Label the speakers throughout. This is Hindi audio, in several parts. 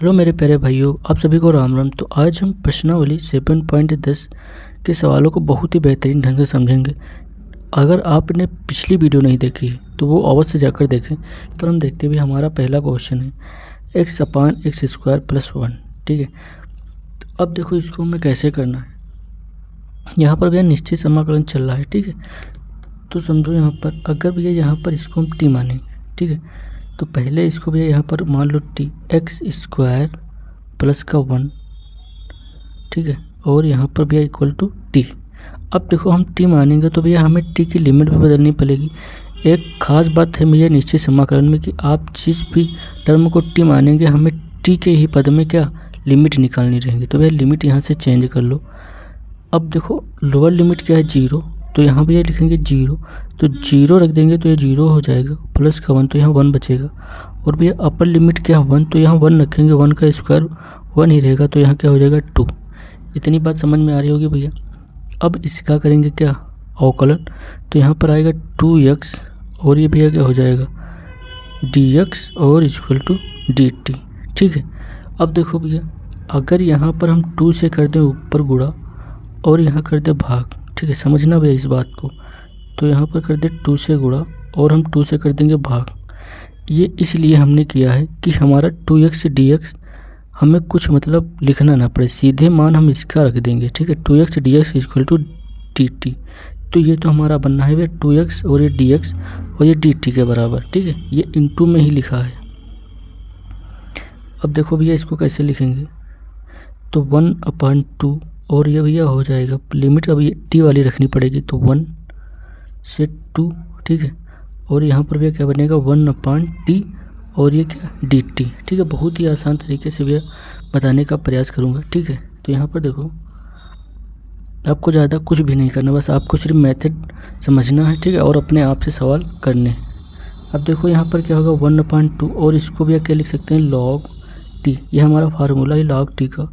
Speaker 1: हेलो मेरे प्यारे भाइयों, आप सभी को राम राम। तो आज हम प्रश्नावली 7.10 के सवालों को बहुत ही बेहतरीन ढंग से समझेंगे। अगर आपने पिछली वीडियो नहीं देखी है तो वो अवश्य जाकर देखें। पर हम देखते भी हमारा पहला क्वेश्चन है x/x² + 1। ठीक है, तो अब देखो इसको हमें कैसे करना है। यहाँ पर भैया निश्चित समाकलन चल रहा है। ठीक है, तो समझो यहाँ पर अगर भैया यहाँ पर इसको हम t मानेंगे। ठीक है, तो पहले इसको भैया यहाँ पर मान लो t x² + 1। ठीक है, और यहाँ पर भैया = t। अब देखो हम t मानेंगे तो भैया हमें t की लिमिट भी बदलनी पड़ेगी। एक खास बात है भैया निश्चित समाकलन में कि आप जिस भी टर्म को t मानेंगे हमें t के ही पद में क्या लिमिट निकालनी रहेगी। तो भैया लिमिट यहाँ से चेंज कर लो। अब देखो लोअर लिमिट क्या है 0, तो यहाँ भैया लिखेंगे 0, तो 0 रख देंगे तो ये 0 हो जाएगा, प्लस का 1 तो यहाँ 1 बचेगा। और भैया अपर लिमिट क्या है 1, तो यहाँ 1 रखेंगे, 1 का स्क्वायर 1 ही रहेगा, तो यहाँ क्या हो जाएगा 2। इतनी बात समझ में आ रही होगी भैया। अब इसका करेंगे क्या अवकलन, तो यहाँ पर आएगा 2x और ये भैया क्या हो जाएगा dx और = dt। ठीक है, अब देखो भैया अगर यहाँ पर हम 2 से कर दें ऊपर गुणा और यहाँ कर दे भाग। ठीक है, समझना भैया इस बात को। तो यहाँ पर कर दे 2 से गुणा और हम 2 से कर देंगे भाग। ये इसलिए हमने किया है कि हमारा 2x dx हमें कुछ मतलब लिखना ना पड़े, सीधे मान हम इसका रख देंगे। ठीक है, 2x dx = dt। तो ये तो हमारा बनना है भैया 2x और ये dx और ये dt के बराबर। ठीक है, ये इनटू में ही लिखा है। अब देखो भैया इसको कैसे लिखेंगे, तो 1/2 और ये भैया हो जाएगा लिमिट, अब ये t वाली रखनी पड़ेगी, तो 1 से 2। ठीक है, और यहाँ पर भैया क्या बनेगा 1/t और ये क्या dt। ठीक है, बहुत ही आसान तरीके से भैया बताने का प्रयास करूँगा। ठीक है, तो यहाँ पर देखो आपको ज़्यादा कुछ भी नहीं करना, बस आपको सिर्फ मेथड समझना है। ठीक है, और अपने आप से सवाल करने हैं। अब देखो यहाँ पर क्या होगा 1/2 और इसको भैया क्या लिख सकते हैं log t। ये हमारा फार्मूला है log t का,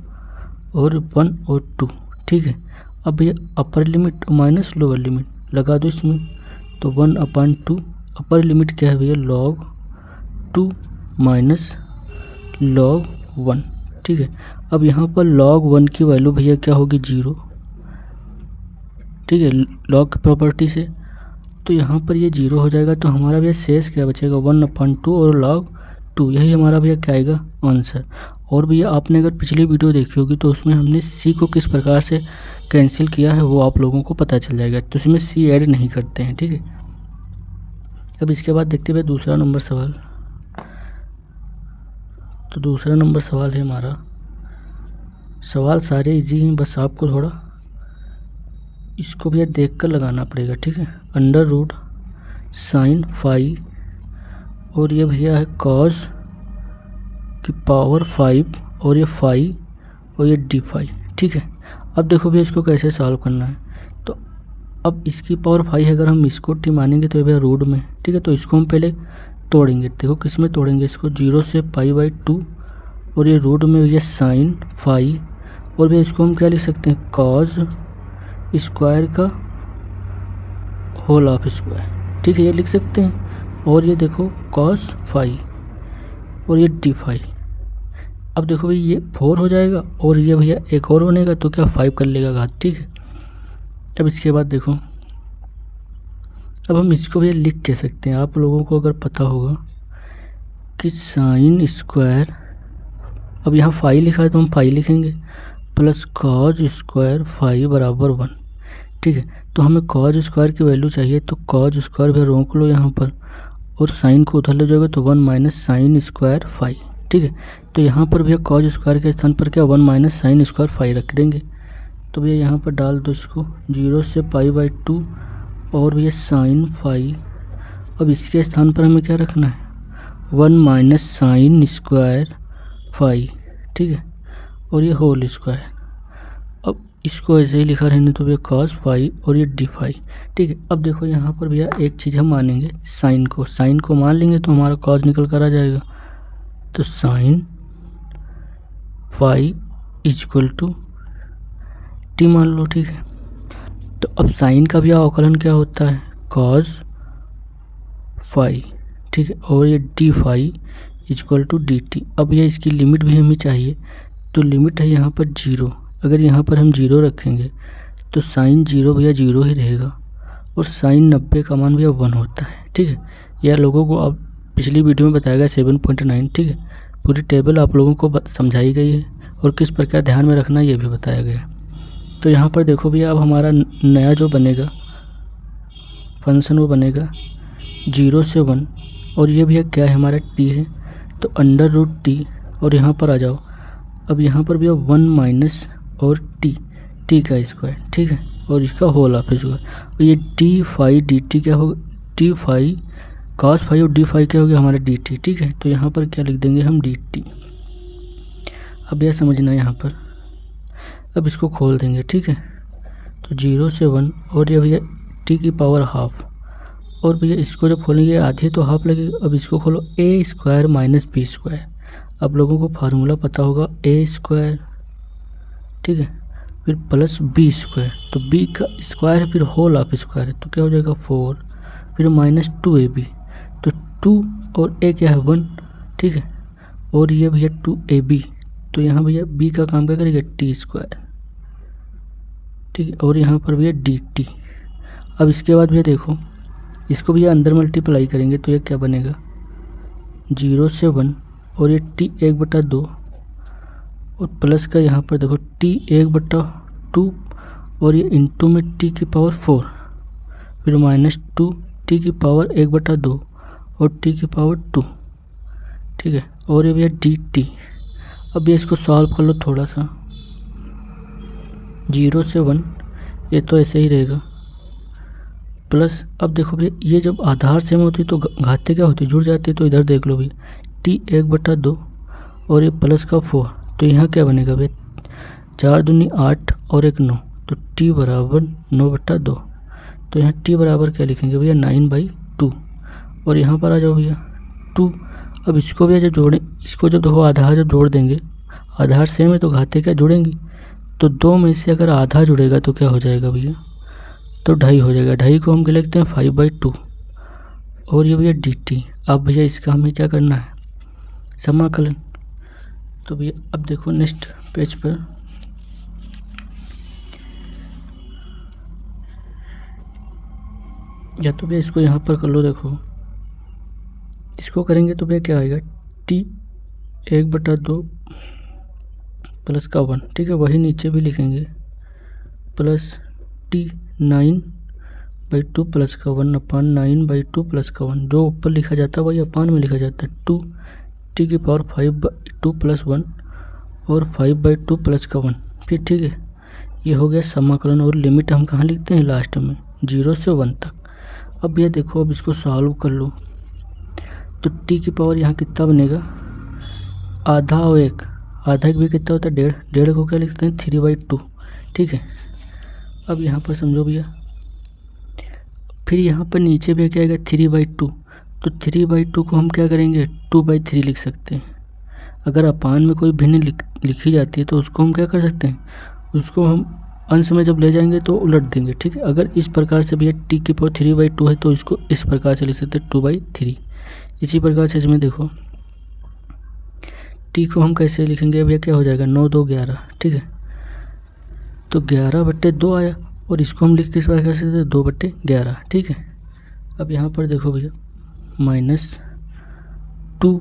Speaker 1: और 1 और 2। ठीक है, अब भैया upper limit minus lower limit लगा दो इसमें, तो 1/2 अपर लिमिट क्या है भैया log 2 माइनस log 1। ठीक है, अब यहाँ पर log 1 की वैल्यू भैया क्या होगी 0। ठीक है, log प्रॉपर्टी से, तो यहाँ पर ये 0 हो जाएगा, तो हमारा भैया शेष क्या बचेगा 1/2 और log 2। यही हमारा भैया क्या आएगा आंसर। और भैया आपने अगर पिछली वीडियो देखी होगी तो उसमें हमने c को किस प्रकार से कैंसिल किया है वो आप लोगों को पता चल जाएगा, तो उसमें c ऐड नहीं करते हैं। ठीक है, अब इसके बाद देखते हुए दूसरा नंबर सवाल। तो दूसरा नंबर सवाल है हमारा, सवाल सारे इजी हैं, बस आपको थोड़ा इसको भैया देख कर लगाना पड़ेगा। ठीक है, √sin phi और ये भैया है cos की पावर 5 और ये phi और ये d phi। ठीक है, अब देखो भैया इसको कैसे सॉल्व करना है। तो अब इसकी पावर 5 है, अगर हम इसको t मानेंगे तो भैया रूट में। ठीक है, तो इसको हम पहले तोड़ेंगे। देखो किस में तोड़ेंगे इसको, 0 से π/2 और ये रूट में भैया sin phi और भैया इसको हम क्या लिख सकते हैं cos स्क्वायर का होल ऑफ स्क्वायर। ठीक है, ये लिख सकते हैं। और ये देखो cos phi और ये d phi। अब देखो भाई ये 4 हो जाएगा और ये भैया एक और बनेगा तो क्या 5 कर लेगा घात। ठीक है, अब इसके बाद देखो अब हम इसको भैया लिख कह सकते हैं। आप लोगों को अगर पता होगा कि साइन स्क्वायर, अब यहाँ phi लिखा है तो हम phi लिखेंगे, प्लस cos स्क्वायर phi बराबर 1। ठीक है, तो हमें cos स्क्वायर की वैल्यू चाहिए, तो cos स्क्वायर भी रोक लो यहाँ पर और साइन को उधर ले जाओगे तो 1 माइनस साइन स्क्वायर phi। ठीक है, तो यहाँ पर भैया cos स्क्वायर के स्थान पर क्या 1 माइनस साइन स्क्वायर phi रख देंगे। तो भैया यहाँ पर डाल दो इसको 0 से π/2 और भैया साइन phi। अब इसके स्थान पर हमें क्या रखना है 1 माइनस साइन स्क्वायर phi। ठीक है, और ये होल स्क्वायर। अब इसको ऐसे ही लिखा रहने तो भैया cos phi और ये d phi। ठीक है, अब देखो यहाँ पर भैया एक चीज़ हम मानेंगे साइन को मान लेंगे तो हमारा cos निकल कर आ जाएगा, तो साइन phi = t मान लो। ठीक है, तो अब साइन का भी अवकलन क्या होता है cos phi। ठीक है, और ये d phi equal to d t. अब यह इसकी लिमिट भी हमें चाहिए, तो लिमिट है यहाँ पर 0। अगर यहाँ पर हम 0 रखेंगे तो साइन 0 भैया 0 ही रहेगा, और साइन 90 का मान भैया 1 होता है। ठीक है, यह लोगों को अब पिछली वीडियो में बताया गया 7.9। ठीक है, पूरी टेबल आप लोगों को समझाई गई है, और किस प्रकार ध्यान में रखना ये भी बताया गया है। तो यहाँ पर देखो भैया, अब हमारा नया जो बनेगा फंक्शन वो बनेगा 0 से 1, और ये भैया क्या है हमारा t है, तो √t, और यहाँ पर आ जाओ। अब यहाँ पर भैया 1 माइनस और t का स्क्वायर। ठीक है, और इसका होल ऑफ स्क्वायर, और ये d फाई डी टी क्या होगा, t फाई cos फाई और d फाई क्या हो गया हमारा dt। ठीक है, तो यहाँ पर क्या लिख देंगे हम dt। अब यह समझना यहाँ पर, अब इसको खोल देंगे। ठीक है, तो 0 से 1, और ये भैया t की पावर हाफ, और भैया इसको जब खोलेंगे आधी तो हाफ लगेगा। अब इसको खोलो a square minus b square. अब लोगों को फार्मूला पता होगा a स्क्वायर, ठीक है, फिर प्लस बी स्क्वायर, तो b का स्क्वायर है फिर होल ऑफ स्क्वायर है, तो क्या हो जाएगा 4, फिर माइनस 2ab, तो 2 और a क्या है 1। ठीक है, और ये भैया 2ab, तो यहाँ भैया b का काम क्या करेगा t स्क्वायर। ठीक है, और यहाँ पर भैया dt। अब इसके बाद भैया देखो, इसको भैया अंदर मल्टीप्लाई करेंगे तो ये क्या बनेगा 0 से 1, और ये t 1/2, और प्लस का यहाँ पर देखो t 1/2, और ये इंटू में t की पावर 4, फिर माइनस 2 t की पावर 1/2 और t की पावर 2। ठीक है, और ये भैया dt। अब ये इसको सॉल्व कर लो थोड़ा सा, 0 से 1 ये तो ऐसे ही रहेगा, प्लस अब देखो भैया ये जब आधार सेम होती है तो घाते क्या होती है जुड़ जाती है, तो इधर देख लो भैया t 1/2 और ये प्लस का 4, तो यहाँ क्या बनेगा भैया 4 दूनी 8 और 1 9, तो t बराबर 9/2। तो यहाँ t बराबर क्या लिखेंगे भैया 9/2, और यहाँ पर आ जाओ भैया 2। अब इसको भैया जब जोड़ें, इसको जब देखो आधार जब जोड़ देंगे, आधार सेम है तो घाते क्या जुड़ेंगी, तो 2 में से अगर आधा जुड़ेगा तो क्या हो जाएगा भैया, तो 2.5 हो जाएगा। 2.5 को हम क्या लिखते हैं 5/2, और ये भैया dt। अब भैया इसका हमें क्या करना है समाकलन। तो भैया अब देखो नेक्स्ट पेज पर, या तो भैया इसको यहाँ पर कर लो, देखो इसको करेंगे तो भैया क्या आएगा t 1/2 प्लस का 1। ठीक है, वही नीचे भी लिखेंगे प्लस t 9/2 प्लस का 1/9/2 प्लस का 1, जो ऊपर लिखा जाता है वही अपान में लिखा जाता है 2 t की पावर 5/2 प्लस 1 और 5/2 प्लस का 1। फिर ठीक है, ये हो गया समाकलन, और लिमिट हम कहाँ लिखते हैं लास्ट में 0 से 1 तक। अब ये देखो, अब इसको सॉल्व कर लो, तो t की पावर यहाँ कितना बनेगा आधा और 1, आधा भी कितना होता है 1.5, 1.5 को क्या लिखते हैं 3/2। ठीक है, अब यहाँ पर समझो भैया, फिर यहाँ पर नीचे भी क्या आएगा 3/2, तो 3/2 को हम क्या करेंगे 2/3 लिख सकते हैं। अगर अपान में कोई भिन्न लिखी जाती है तो उसको हम क्या कर सकते हैं, उसको हम अंश में जब ले जाएंगे तो उलट देंगे। ठीक है, अगर इस प्रकार से भैया t की पावर 3/2 है तो इसको इस प्रकार से लिख सकते हैं 2/3। इसी प्रकार से इसमें देखो t को हम कैसे लिखेंगे भैया, क्या हो जाएगा 9 2 11। ठीक है, तो 11/2 आया, और इसको हम लिख किस प्रकार से 2/11। ठीक है, अब यहाँ पर देखो भैया -2,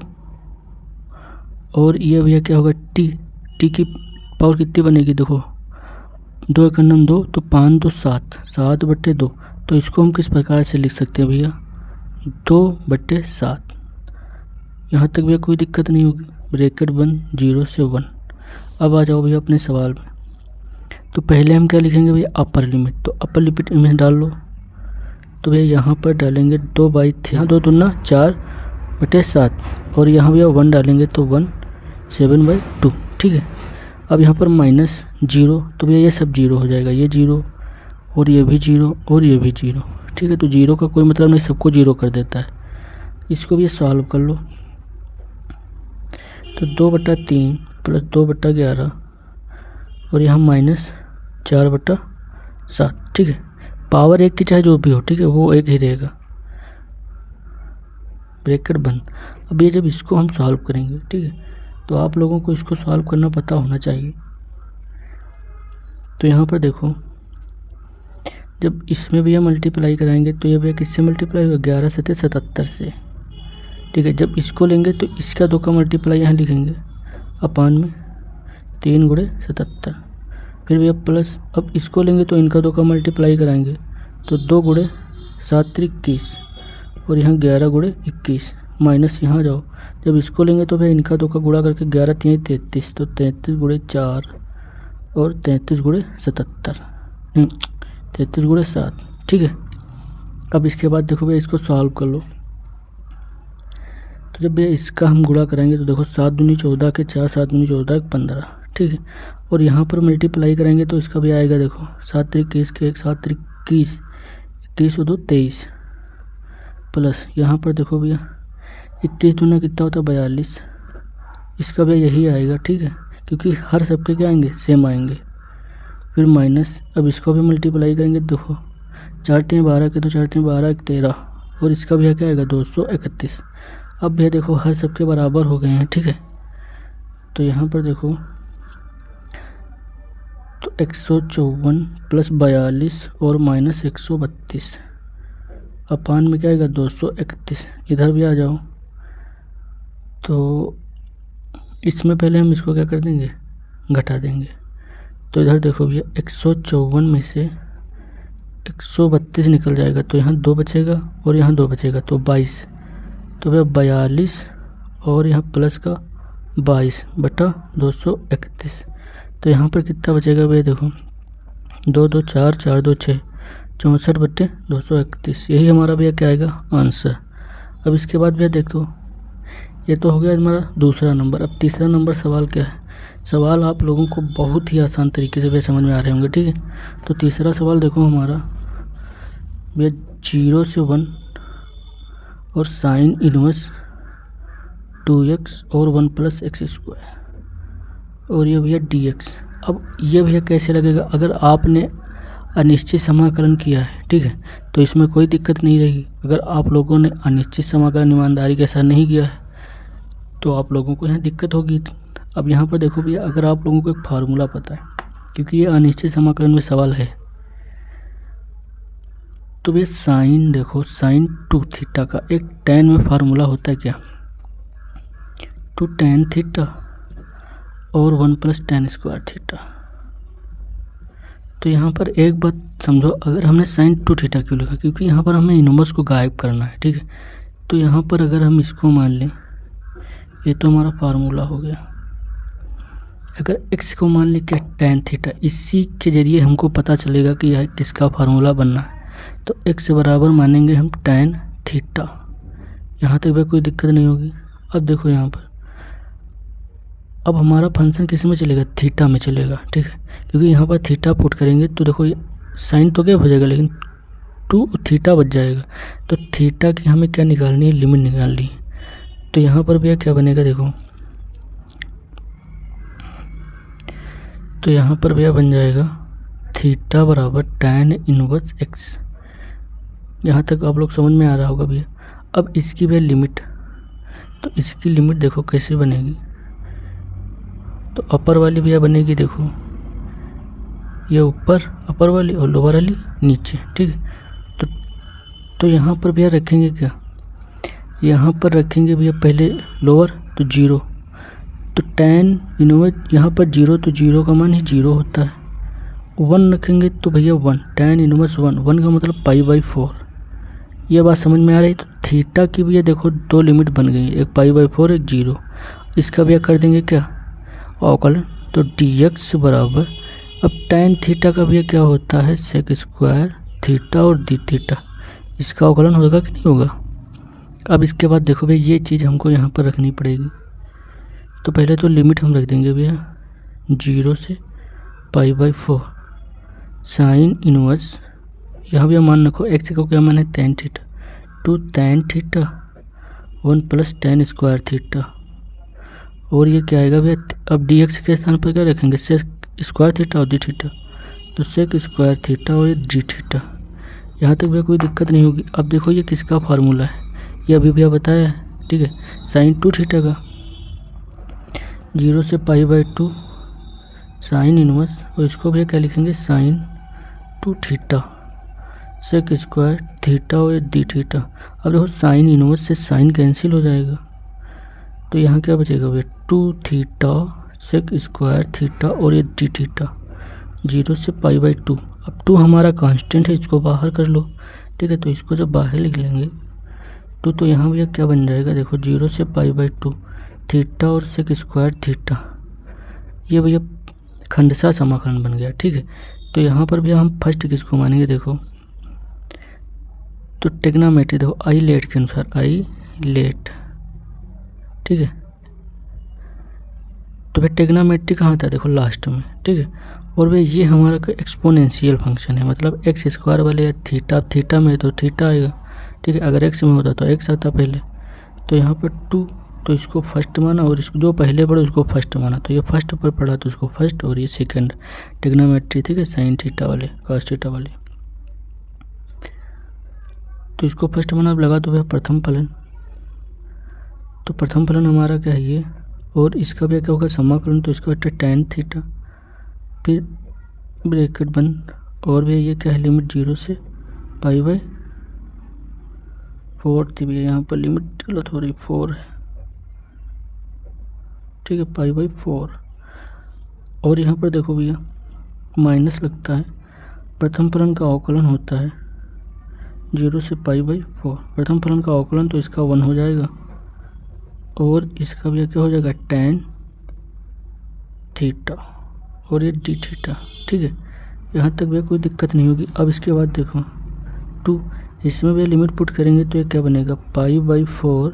Speaker 1: और ये भैया क्या होगा t की पावर कितनी बनेगी, देखो 2 × 9 2, तो 5 2 7, 7/2। तो इसको हम किस प्रकार से लिख सकते हैं भैया 2/7। यहाँ तक भैया कोई दिक्कत नहीं होगी, ब्रैकेट बंद 0 से 1। अब आ जाओ भैया अपने सवाल में, तो पहले हम क्या लिखेंगे भैया अपर लिमिट, तो अपर लिमिट इमेज डाल लो, तो भैया यहाँ पर डालेंगे 2/3, यहाँ 2 दूना 4/7, और यहाँ भैया 1 डालेंगे तो 1 7/2। ठीक है, अब यहाँ पर -0, तो भैया ये सब 0 हो जाएगा, ये 0 और ये भी 0 और ये भी 0। ठीक है, तो 0 का कोई मतलब नहीं, सबको 0 कर देता है। इसको भी सॉल्व कर लो, तो 2/3 प्लस 2/11 और यहाँ -4/7। ठीक है, पावर 1 की चाहे जो भी हो, ठीक है, वो 1 ही रहेगा, ब्रैकेट बंद। अब ये जब इसको हम सॉल्व करेंगे, ठीक है, तो आप लोगों को इसको सॉल्व करना पता होना चाहिए। तो यहाँ पर देखो, जब इसमें भी हम मल्टीप्लाई कराएंगे तो ये भैया किससे मल्टीप्लाई होगा, 11 सते 77 से, ठीक है। जब इसको लेंगे तो इसका 2 का मल्टीप्लाई यहाँ लिखेंगे अपान में 3 गुणे 77, फिर भैया प्लस, अब इसको लेंगे तो इनका 2 का मल्टीप्लाई कराएंगे तो 2 गुणे 7 त्रिक 21 और यहाँ 11 गुणे 21, माइनस यहाँ जाओ, जब इसको लेंगे तो भैया इनका 2 का गुणा करके 11 3 33, तो 33 गुणे 4 और 33 गुणे 77, 33 गुणे 7, ठीक है। अब इसके बाद देखो भैया इसको सॉल्व कर लो। तो जब भैया इसका हम गुणा कराएंगे तो देखो 7 दूनी 14 के 4, 7 दूनी 14 के 15, ठीक है। और यहाँ पर मल्टीप्लाई करेंगे तो इसका भी आएगा, देखो 7 त्रिक 21 के 1, 7 त्रिक 21, 21 और 2 23, प्लस यहाँ पर देखो भैया 21 दूना कितना होता है 42, इसका भी यही आएगा, ठीक है, क्योंकि हर सबके क्या आएंगे, सेम आएंगे। फिर माइनस, अब इसको भी मल्टीप्लाई करेंगे, देखो 4 3 12 के, तो 4 3 12 13, और इसका भी क्या आएगा 231। अब भैया देखो हर सबके बराबर हो गए हैं, ठीक है। तो यहाँ पर देखो तो 154 प्लस 42 और माइनस 132 अपान में क्या आएगा 231। इधर भी आ जाओ, तो इसमें पहले हम इसको क्या कर देंगे, घटा देंगे। तो इधर देखो भैया 154 में से 132 निकल जाएगा, तो यहाँ 2 बचेगा और यहाँ 2 बचेगा, तो 22, तो भैया 42 और यहाँ प्लस का 22 बटा 231। तो यहाँ पर कितना बचेगा भैया, देखो 2 2 4 4 2 6, 64 बटे 231, यही हमारा भैया क्या आएगा आंसर। अब इसके बाद भैया देखो, ये तो हो गया हमारा दूसरा नंबर। अब तीसरा नंबर सवाल क्या है, सवाल आप लोगों को बहुत ही आसान तरीके से भैया समझ में आ रहे होंगे, ठीक है। तो तीसरा सवाल देखो हमारा भैया 0 से 1 और साइन इनवर्स 2x और 1 प्लस एक्स स्क्वायर, और ये भैया dx। अब ये भैया कैसे लगेगा, अगर आपने अनिश्चित समाकलन किया है, ठीक है, तो इसमें कोई दिक्कत नहीं रहेगी। अगर आप लोगों ने अनिश्चित समाकलन ईमानदारी के साथ नहीं किया है तो आप लोगों को यहाँ दिक्कत होगी। अब यहाँ पर देखो भैया, अगर आप लोगों को एक फार्मूला पता है, क्योंकि ये अनिश्चित समाकलन में सवाल है, तो भैया साइन देखो, साइन 2 थीटा का एक tan में फार्मूला होता है क्या, 2 tan थीटा और 1 प्लस tan स्क्वायर थीटा। तो यहाँ पर एक बात समझो, अगर हमने साइन 2 थीटा क्यों लिखा, क्योंकि यहाँ पर हमें इनवर्स को गायब करना है, ठीक है। तो यहाँ पर अगर हम इसको मान लें, ये तो हमारा फार्मूला हो गया। अगर x को मान लें क्या tan थीटा, इसी के जरिए हमको पता चलेगा कि यह किसका फार्मूला बनना है। तो x बराबर मानेंगे हम tan थीटा, यहाँ तक भी कोई दिक्कत नहीं होगी। अब देखो यहाँ पर, अब हमारा फंक्शन किस में चलेगा, थीटा में चलेगा, ठीक है, क्योंकि यहाँ पर थीटा पुट करेंगे तो देखो ये साइन तो क्या हो जाएगा, लेकिन 2 थीटा बच जाएगा। तो थीटा की हमें क्या निकालनी है, लिमिट निकालनी है। तो यहाँ पर भैया क्या बनेगा, देखो तो यहाँ पर भैया बन जाएगा थीटा बराबर tan इनवर्स x। यहाँ तक आप लोग समझ में आ रहा होगा भैया। अब इसकी भैया लिमिट, तो इसकी लिमिट देखो कैसे बनेगी, तो अपर वाली भैया बनेगी, देखो ये ऊपर अपर वाली और लोअर वाली नीचे, ठीक है। तो यहाँ पर भैया रखेंगे क्या, यहाँ पर रखेंगे भैया पहले लोअर, तो 0, तो tan इनवर्स यहाँ पर 0, तो 0 का मान ही 0 होता है। 1 रखेंगे तो भैया 1, tan इनवर्स 1, 1 का मतलब π/4। ये बात समझ में आ रही है। तो थीटा की भैया देखो 2 लिमिट बन गई, एक π/4 एक 0। इसका भैया कर देंगे क्या अवकलन, तो dx बराबर, अब tan थीटा का भैया क्या होता है सेक स्क्वायर थीटा और डी थीटा, इसका अवकलन होगा कि नहीं होगा। अब इसके बाद देखो भैया ये चीज़ हमको यहाँ पर रखनी पड़ेगी। तो पहले तो लिमिट हम रख देंगे भैया 0 से π/4 साइन इनवर्स, यहाँ भी मान रखो x को क्या मान है tan theta, 2 tan theta 1 plus tan square theta, और ये क्या आएगा भैया, अब dx के स्थान पर क्या रखेंगे सेक स्क्वायर थीटा और डी थीटा, तो सेक स्क्वायर थीटा और ये डी थीटा। यहाँ तक भैया कोई दिक्कत नहीं होगी। अब देखो ये किसका फार्मूला है, ये अभी भैया बताया है ठीक है, साइन 2 थीटा का 0 से π/2 साइन इनवर्स, और इसको भी क्या लिखेंगे sine 2 theta sec square theta और डी थीटा। अब देखो साइन इनवर्स से साइन कैंसिल हो जाएगा, तो यहाँ क्या बचेगा भैया 2 थीटा सेक स्क्वायर थीटा और ये डी थीटा 0 से π/2। अब 2 हमारा कांस्टेंट है, इसको बाहर कर लो, ठीक है। तो इसको जब बाहर लिख लेंगे तो यहाँ भैया क्या बन जाएगा, देखो 0 से π/2 थीटा और सेक स्क्वायर थीटा, ये भैया खंडसा समाकलन बन गया, ठीक है। तो यहाँ पर भी हम फर्स्ट किसको मानेंगे, देखो तो टेग्नामेट्री, देखो आई लेट के अनुसार, आई लेट, ठीक है। तो फिर टेग्नामेट्री कहाँ था, देखो लास्ट में, ठीक है। और भाई ये हमारा एक्सपोनेंशियल फंक्शन है, मतलब एक्स स्क्वायर वाले थीटा, थीटा में तो थीटा आएगा, ठीक है। अगर एक्स में होता तो एक्स आता पहले, तो यहाँ पर 2, तो इसको फर्स्ट माना, और इसको जो पहले पढ़े उसको फर्स्ट माना, तो ये फर्स्ट पर पढ़ा तो उसको फर्स्ट, और ये सेकंड टेग्नामेट्री, ठीक है, साइन थीटा वाले कॉस थीटा वाले, तो इसको फर्स्ट माना। अब लगा तो भैया प्रथम फलन, तो प्रथम फलन हमारा क्या है ये, और इसका भी क्या होगा समाकलन, तो इसका होता है tan थीटा, फिर ब्रैकेट बंद, और भी ये क्या है लिमिट 0 से π/4 थी भैया, यहाँ पर लिमिट गलत हो रही, 4 है, ठीक है, π/4। और यहाँ पर देखो भैया माइनस लगता है, प्रथम फलन का अवकलन होता है 0 से π/4, प्रथम फलन का अवकलन तो इसका 1 हो जाएगा, और इसका भी क्या हो जाएगा tan थीटा और ये डी थीटा, ठीक है। यहाँ तक भी कोई दिक्कत नहीं होगी। अब इसके बाद देखो 2, इसमें भी लिमिट पुट करेंगे तो ये क्या बनेगा π/4,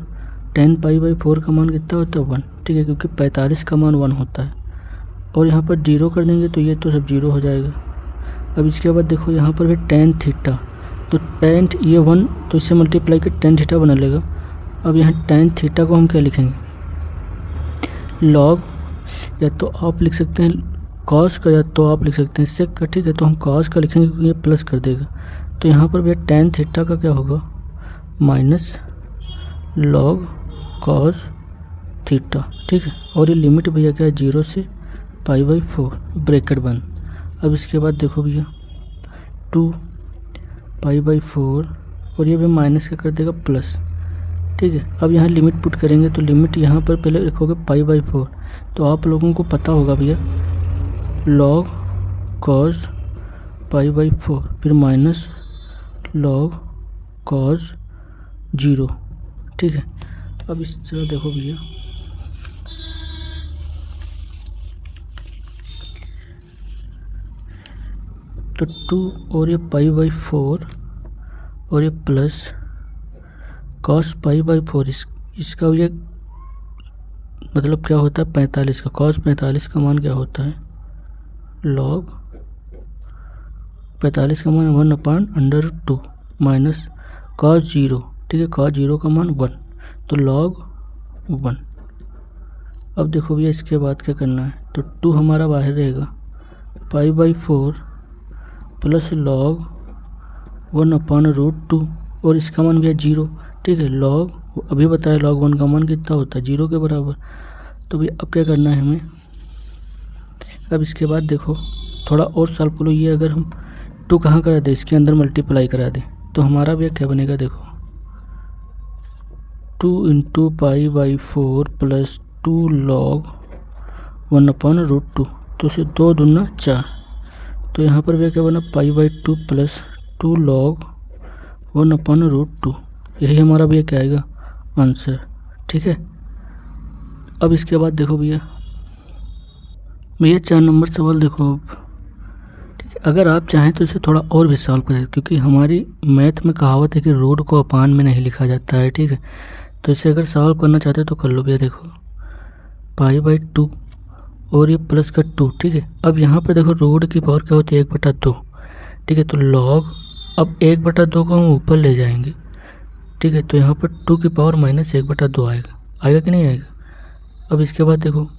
Speaker 1: tan π/4 का मान कितना होता है 1, ठीक है, क्योंकि 45 का मान 1 होता है, और यहाँ पर 0 कर देंगे तो ये तो सब 0 हो जाएगा। अब इसके बाद देखो यहाँ पर भी tan थीटा, तो tan ये 1 तो इससे मल्टीप्लाई कर tan थीटा बना लेगा। अब यहाँ tan थीटा को हम क्या लिखेंगे, लॉग, या तो आप लिख सकते हैं कॉस का, या तो आप लिख सकते हैं सेक का, ठीक है। तो हम कॉस का लिखेंगे क्योंकि ये प्लस कर देगा, तो यहाँ पर भैया tan थीटा का क्या होगा माइनस लॉग कॉस थीटा, ठीक है। और ये लिमिट भैया क्या है 0 से π/4 ब्रैकेट बंद। अब इसके बाद देखो भैया 2 π/4, और ये भी माइनस का कर देगा प्लस, ठीक है। अब यहाँ लिमिट पुट करेंगे तो लिमिट यहाँ पर पहले रखोगे π/4, तो आप लोगों को पता होगा भैया लॉग कॉस π/4, फिर माइनस लॉग कॉस 0, ठीक है। अब इस तरह देखो भैया तो 2 और ये π/4 और ये प्लस कॉस π/4, इसका ये मतलब क्या होता है 45 का, कॉस 45 का मान क्या होता है लॉग 45 का मान 1/√2 माइनस कॉस 0, ठीक है, कॉस 0 का मान 1, तो लॉग 1। अब देखो भैया इसके बाद क्या करना है, तो 2 हमारा बाहर रहेगा, π/4 प्लस लॉग 1/√2, और इसका मान भैया 0, ठीक है। लॉग अभी बताया लॉग 1 का मान कितना होता है 0 के बराबर, तो भैया अब क्या करना है हमें। अब इसके बाद देखो थोड़ा और सॉल्व करो, ये अगर हम 2 कहाँ करा दें, इसके अंदर मल्टीप्लाई करा दें, तो हमारा भैया क्या बनेगा, देखो 2 × π/4 प्लस 2 लॉग 1/√2, तो इसे 2 दूना 4, तो यहाँ पर भैया क्या बना π/2 प्लस 2 लॉग 1/√2, यही हमारा भैया क्या आएगा आंसर, ठीक है। अब इसके बाद देखो भैया 4 नंबर सवाल देखो अब, ठीक है। अगर आप चाहें तो इसे थोड़ा और भी सॉल्व करें, क्योंकि हमारी मैथ में कहावत है कि रोड को अपान में नहीं लिखा जाता है, ठीक है। तो इसे अगर सॉल्व करना चाहते हैं तो कर लो भैया, देखो π/2 और ये प्लस का 2, ठीक है। अब यहाँ पर देखो रोड की पावर क्या होती है 1/2, ठीक है। तो लॉग, अब 1/2 को हम ऊपर ले जाएंगे, ठीक है, तो यहाँ पर 2 की पावर माइनस 1/2 आएगा कि नहीं आएगा। अब इसके बाद देखो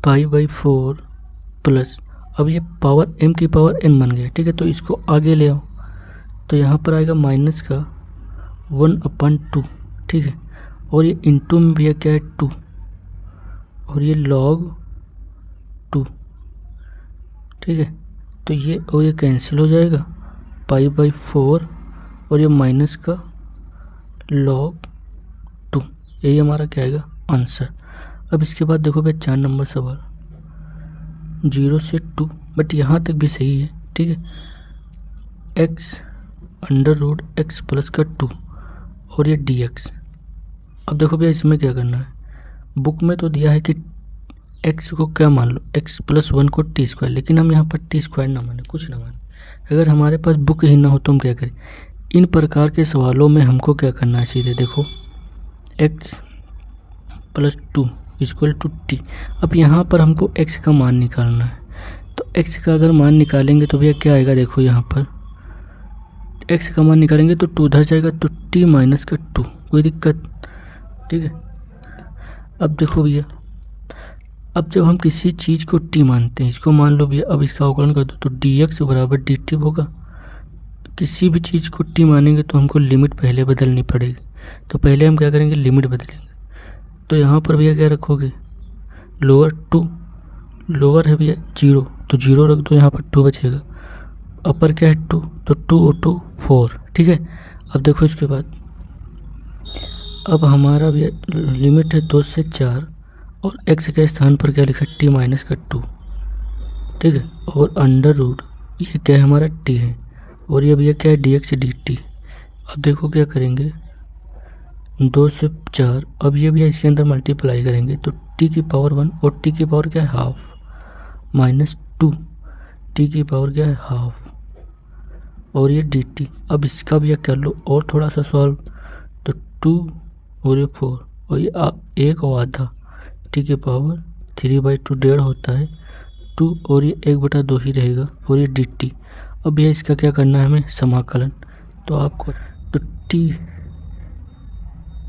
Speaker 1: π/4 प्लस, अब ये पावर m की पावर n बन गया, ठीक है। तो इसको आगे ले आओ, तो यहाँ पर आएगा माइनस का 1/2, ठीक है। और ये इंटू में भैया क्या है 2 और ये log 2, ठीक है। तो ये और ये कैंसिल हो जाएगा, π/4 और ये माइनस का log 2, यही हमारा क्या आएगा आंसर। अब इसके बाद देखो भैया 4 नंबर सवाल, 0 से 2, बट यहाँ तक भी सही है, ठीक है। x √x + 2 और ये dx। अब देखो भैया इसमें क्या करना है, बुक में तो दिया है कि x को क्या मान लो, x + 1 को t², लेकिन हम यहाँ पर t² ना माने, कुछ ना माने। अगर हमारे पास बुक ही ना हो तो हम क्या करें, इन प्रकार के सवालों में हमको क्या करना है, सीधे देखो x + 2 = t। अब यहाँ पर हमको x का मान निकालना है, तो x का अगर मान निकालेंगे तो भैया क्या आएगा, देखो यहाँ पर x का मान निकालेंगे तो 2 उधर जाएगा, तो t - 2, कोई दिक्कत, ठीक है। अब देखो भैया, अब जब हम किसी चीज़ को t मानते हैं, इसको मान लो भैया, अब इसका अवकलन कर दो तो dx = dt होगा। किसी भी चीज़ को t मानेंगे तो हमको लिमिट पहले बदलनी पड़ेगी, तो पहले हम क्या करेंगे, लिमिट बदलेंगे। तो यहाँ पर भैया क्या रखोगे, लोअर 2, लोअर है भैया 0, तो 0 रख दो, यहाँ पर 2 बचेगा। अपर क्या है 2, तो 2 और 2 4, ठीक है। अब देखो इसके बाद, अब हमारा भैया लिमिट है 2 से 4 और x के स्थान पर क्या लिखा, t - 2, ठीक है। और √ ये क्या है हमारा t है, और ये भैया क्या है dx dt। अब देखो क्या करेंगे, 2 से 4, अब ये भैया इसके अंदर मल्टीप्लाई करेंगे तो t⁻1 और t की पावर क्या है हाफ, -2 t की पावर क्या है हाफ, और ये dt। अब इसका भैया कर लो और थोड़ा सा सॉल्व, तो 2 और ये 4 और ये 1 और आधा, t की पावर 3/2 1.5 होता है 2, और ये 1/2 ही रहेगा, और ये dt। अब ये इसका क्या करना है हमें, समाकलन। तो आपको तो t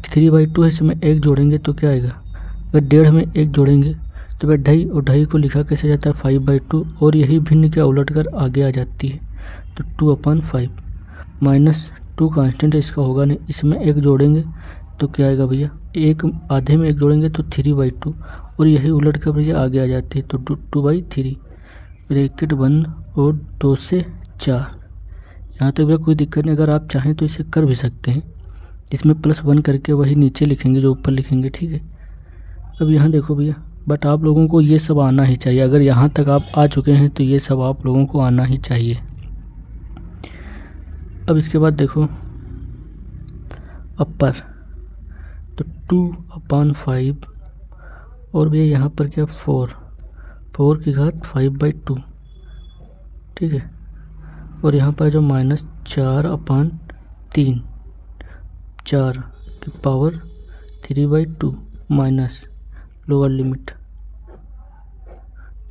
Speaker 1: 3/2 है, इसमें 1 जोड़ेंगे तो क्या आएगा, अगर 1.5 में 1 जोड़ेंगे तो वह 2.5, और 2.5 को लिखा कैसे जाता है 5/2, और यही भिन्न क्या उलट कर आगे आ जाती है, तो 2/5 -2 कांस्टेंट इसका होगा नहीं, इसमें 1 जोड़ेंगे तो क्या आएगा भैया, 1 आधे में 1 जोड़ेंगे तो 3/2, और यही उलट कर भैया आगे आ जाती है, तो 2/3 ब्रैकेट बंद और 2 से 4। यहाँ तक भैया कोई दिक्कत नहीं, अगर आप चाहें तो इसे कर भी सकते हैं, इसमें +1 करके वही नीचे लिखेंगे जो ऊपर लिखेंगे, ठीक है। अब यहाँ देखो भैया, बट आप लोगों को ये सब आना ही चाहिए, अगर यहाँ तक आप आ चुके हैं तो ये सब आप लोगों को आना ही चाहिए। अब इसके बाद देखो अपर, तो 2/5 और भैया यहाँ पर क्या 4 की घात 5/2, ठीक है। और यहाँ पर जो -4/3, 4 की पावर 3/2 माइनस लोअर लिमिट,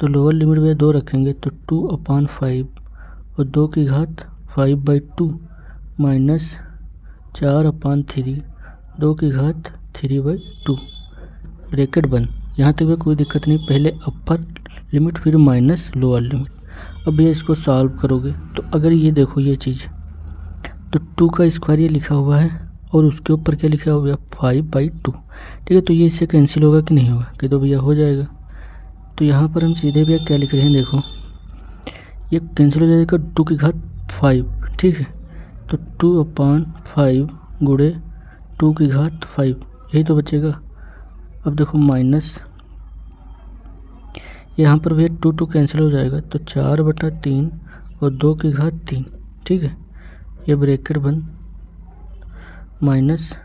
Speaker 1: तो लोअर लिमिट में 2 रखेंगे तो 2/5 और 2 की घात 5/2 माइनस 4/3 2 की घात 3/2 ब्रैकेट बंद। यहाँ तक भी कोई दिक्कत नहीं, पहले अपर लिमिट फिर माइनस लोअर लिमिट। अब ये इसको सॉल्व करोगे तो अगर ये देखो ये चीज़, तो 2 का स्क्वायर ये लिखा हुआ है और उसके ऊपर क्या लिखा हुआ है 5/2, ठीक है। तो ये इससे कैंसिल होगा कि नहीं होगा, कि तो भैया हो जाएगा। तो यहाँ पर हम सीधे भैया क्या लिख रहे हैं, देखो ये कैंसिल हो जाएगा 2 की घात 5, ठीक है। तो 2/5 गुणे 2 की घात 5, यही तो बचेगा। अब देखो माइनस, यहाँ पर भैया 2 कैंसिल हो जाएगा तो 4/3 और 2 की घात 3, ठीक है। ये ब्रैकेट बंद माइनस।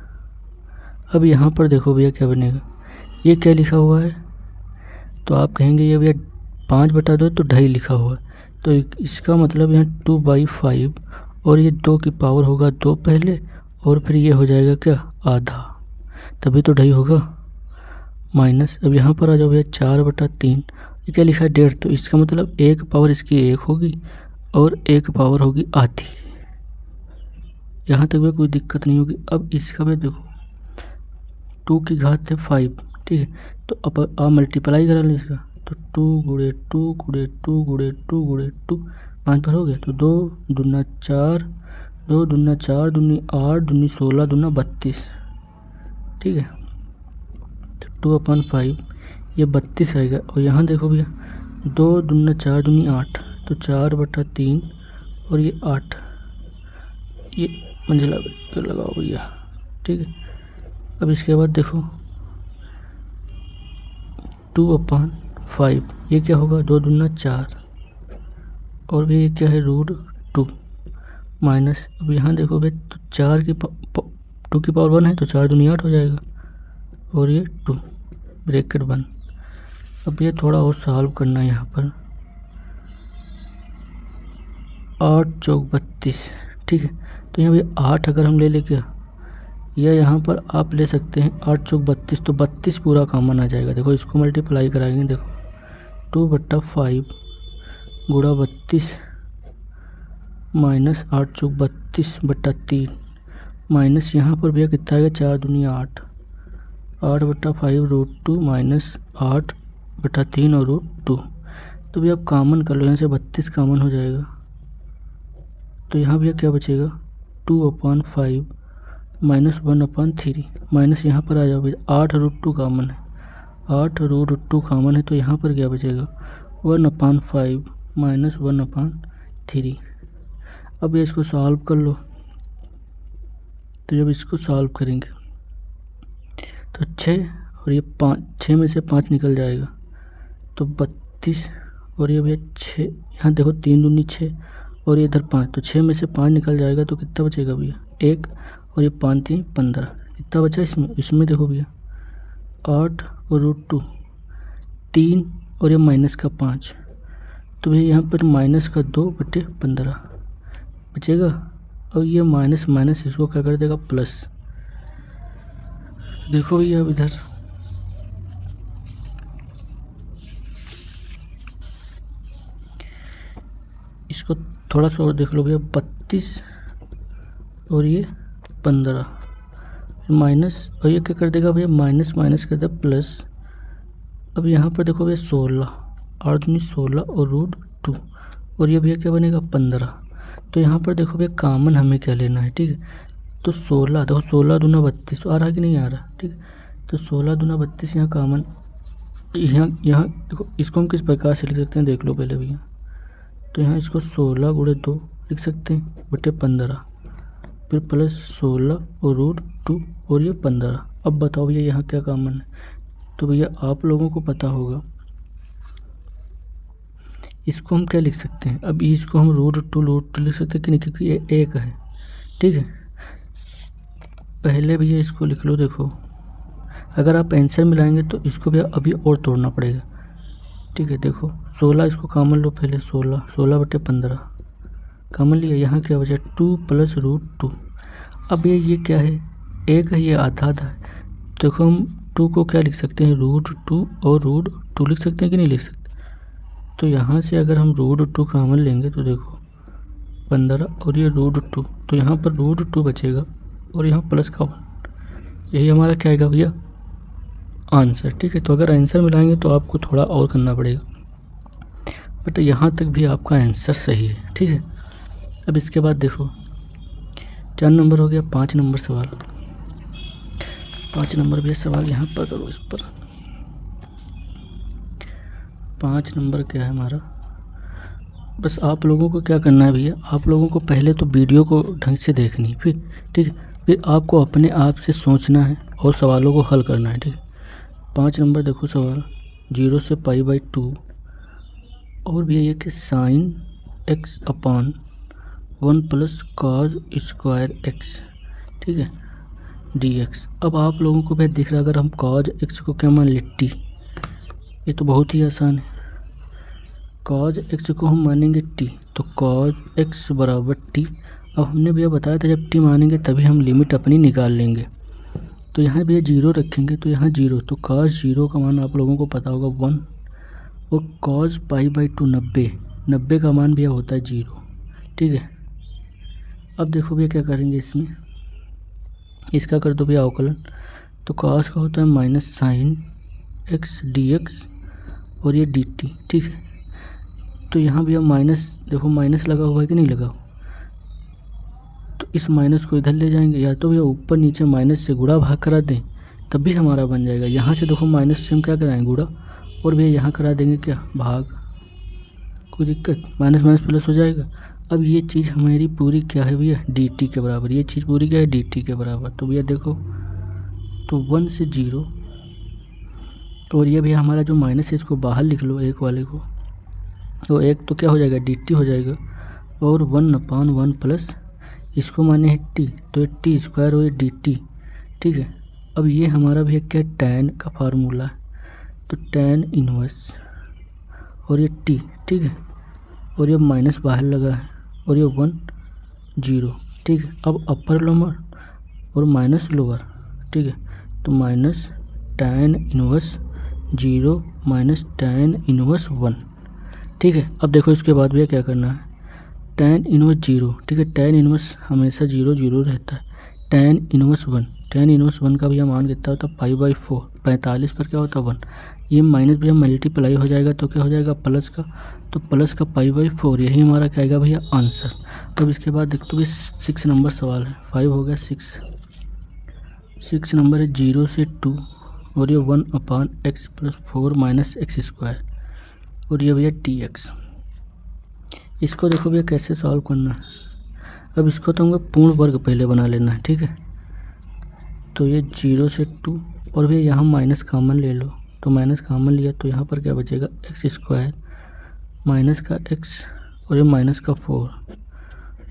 Speaker 1: अब यहाँ पर देखो भैया क्या बनेगा, ये क्या लिखा हुआ है, तो आप कहेंगे ये भैया 5/2 तो 2.5 लिखा हुआ है, तो इसका मतलब यहाँ 2/5 और ये 2 की पावर होगा 2 पहले, और फिर ये हो जाएगा क्या आधा, तभी तो 2.5 होगा माइनस। अब यहाँ पर आ जाओ भैया 4/3, ये क्या लिखा है 1.5, तो इसका मतलब 1 पावर इसकी 1 होगी और 1 पावर होगी आधी। यहाँ तक भी कोई दिक्कत नहीं होगी। अब इसका भी देखो 2 की घात है 5, ठीक है। तो अब आप मल्टीप्लाई करा लें इसका, तो 2 गुणे 2 गुणे 2 गुणे 2 गुणे 2, 5 पर हो गया, तो 2 दूना 4, 2 दूना 4 दूनी 8 दूनी 16 दूना 32, ठीक है। तो 2/5 ये 32 आएगा। और यहाँ देखो भैया 2 दूना 4 दूनी 8, तो 4/3 और ये 8, ये मंजिला लगाओ भैया, ठीक है। अब इसके बाद देखो 2/5 ये क्या होगा, 2 दूना 4 और भी ये क्या है √2 माइनस। अब यहाँ देखो भाई तो 2 की पावर 1 है तो 4 दूनी 8 हो जाएगा और ये 2 ब्रैकेट बंद। अब ये थोड़ा और सॉल्व करना है। यहाँ पर 8 चौक 32, ठीक है। तो यहाँ भी 8 अगर हम ले लेके या यहाँ पर आप ले सकते हैं 8 चौक 32, तो 32 पूरा कॉमन आ जाएगा। देखो इसको मल्टीप्लाई कराएंगे, देखो 2/5 गुणा 32 माइनस 8 चौक 32/3 माइनस यहाँ पर भैया कितना आएगा 4 दूनी 8, 8/5 √2 माइनस 8/3 और √2। तो भैया आप कॉमन कर लो, यहाँ से 32 कॉमन हो जाएगा। तो यहाँ भैया क्या बचेगा 2/5 माइनस 1/3 माइनस यहाँ पर आ जाओ भैया 8 √2 कॉमन है, 8 √2 कॉमन है। तो यहाँ पर क्या बचेगा 1/5 माइनस 1/3। अब ये इसको सॉल्व कर लो। तो जब इसको सॉल्व करेंगे तो 6 और ये 5, 6 में से 5 निकल जाएगा तो 32 और ये भैया 6, यहाँ देखो 3 दूनी 6 और ये इधर 5, तो 6 में से 5 निकल जाएगा तो कितना बचेगा भैया 1 और ये 5 3 15। कितना बचा इसमें देखो भैया 8 और √2 3 और ये माइनस का 5, तो भैया यहाँ पर माइनस का 2/15 बचेगा। और ये माइनस माइनस इसको क्या कर देगा प्लस। देखो भैया अब इधर इसको थोड़ा सा और देख लो भैया 32 और ये 15 माइनस, और ये क्या कर देगा भैया माइनस माइनस कर देगा प्लस। अब यहाँ पर देखो भैया 16, 8 दूनी 16 और √2 और ये भैया क्या बनेगा 15। तो यहाँ पर देखो भैया कॉमन हमें क्या लेना है, ठीक है। तो 16 देखो 16 दूना 32 आ रहा है कि नहीं आ रहा, ठीक है। तो 16 दूना 32 यहाँ कॉमन, यहाँ देखो इसको हम किस प्रकार से लिख सकते हैं देख लो पहले भैया। तो यहाँ इसको 16 गुणे 2 लिख सकते हैं बटे 15, फिर प्लस 16 और √2 और ये 15। अब बताओ भैया यहाँ क्या कॉमन है। तो भैया आप लोगों को पता होगा इसको हम क्या लिख सकते हैं। अब इसको हम √2 लिख सकते हैं कि नहीं, क्योंकि ये एक है, ठीक है। पहले भैया इसको लिख लो। देखो अगर आप आंसर मिलाएंगे तो इसको भैया अभी और तोड़ना पड़ेगा, ठीक है। देखो 16 इसको कॉमन लो पहले, 16/15 कॉमन लिया, यहाँ क्या बचा 2 + √2। अब ये क्या है एक है, ये आधा आधा है। देखो हम 2 को क्या लिख सकते हैं √2 और √2 लिख सकते हैं कि नहीं लिख सकते। तो यहाँ से अगर हम √2 कॉमन लेंगे तो देखो 15 और ये √2, तो यहाँ पर √2 बचेगा और यहाँ प्लस का 1। यही हमारा क्या आएगा भैया आंसर, ठीक है। तो अगर आंसर मिलाएंगे तो आपको थोड़ा और करना पड़ेगा, बट यहाँ तक भी आपका आंसर सही है, ठीक है। अब इसके बाद देखो 4 नंबर हो गया। 5 नंबर सवाल, 5 नंबर भी सवाल यहाँ पर करो। इस पर 5 नंबर क्या है हमारा, बस आप लोगों को क्या करना है भैया, आप लोगों को पहले तो वीडियो को ढंग से देखनी है, फिर ठीक है, फिर आपको अपने आप से सोचना है और सवालों को हल करना है, ठीक है। 5 नंबर देखो सवाल 0 से π/2 और भैया ये कि sin x / 1 + cos square x, ठीक है, dx। अब आप लोगों को भैया दिख रहा है, अगर हम cos x को क्या मान ले t, ये तो बहुत ही आसान है। cos x को हम मानेंगे t, तो cos x बराबर t। अब हमने भैया बताया था जब t मानेंगे तभी हम लिमिट अपनी निकाल लेंगे। तो यहाँ भैया 0 रखेंगे तो यहाँ 0, तो cos 0 का मान आप लोगों को पता होगा 1 और cos π/2 90 का मान भैया होता है 0, ठीक है। अब देखो भैया क्या करेंगे इसमें, इसका कर दो भैया अवकलन। तो cos का होता है माइनस sin x dx और ये dt, ठीक है। तो यहाँ भैया माइनस देखो माइनस लगा हुआ है कि नहीं लगा, तो इस माइनस को इधर ले जाएंगे, या तो भैया ऊपर नीचे माइनस से गुणा भाग करा दें तब भी हमारा बन जाएगा। यहाँ से देखो माइनस से हम क्या कराएंगे, गुणा, और भैया यहाँ करा देंगे क्या, भाग। कोई दिक्कत, माइनस माइनस प्लस हो जाएगा। अब ये चीज़ हमारी पूरी क्या है भैया, डी टी के बराबर। ये चीज़ पूरी क्या है, डी टी के बराबर। तो भैया देखो, तो 1 से 0, और ये भैया हमारा जो माइनस है इसको बाहर लिख लो, एक वाले को, तो एक तो क्या हो जाएगा, डी टी हो जाएगा, और 1/1 प्लस इसको माने है टी, तो ये टी स्क्वायर और ये डी टी। ठीक है, अब ये हमारा भैया क्या, टैन का फार्मूला है, तो टैन इनवर्स और ये टी। ठीक है, और ये माइनस बाहर लगा है, और ये 1 0। ठीक है, अब अपर लोअर और माइनस लोअर। ठीक है, तो minus tan inverse 0 minus tan inverse 1। ठीक है, अब देखो इसके बाद भैया क्या करना है, टैन इनवर्स 0। ठीक है, टैन इनवर्स हमेशा 0 0 रहता है। टैन इनवर्स 1, टैन इनवर्स 1 का भैया मान कितना होता है, π/4, 45 पर क्या होता है 1। ये माइनस भैया मल्टीप्लाई हो जाएगा तो क्या हो जाएगा, प्लस का, तो प्लस का π/4, यही हमारा क्या आएगा भैया आंसर। अब इसके बाद देखो तो भी 6 नंबर सवाल है, 5 हो गया, 6 नंबर है 0 से 2, और ये 1/x + 4 - x², और ये भैया dx। इसको देखो भैया कैसे सॉल्व करना है। अब इसको तो हमको पूर्ण वर्ग पहले बना लेना है। ठीक है, तो ये 0 से 2, और भैया यहाँ माइनस कॉमन ले लो, तो माइनस कॉमन लिया तो यहाँ पर क्या बचेगा, x² माइनस का x, और ये माइनस का 4,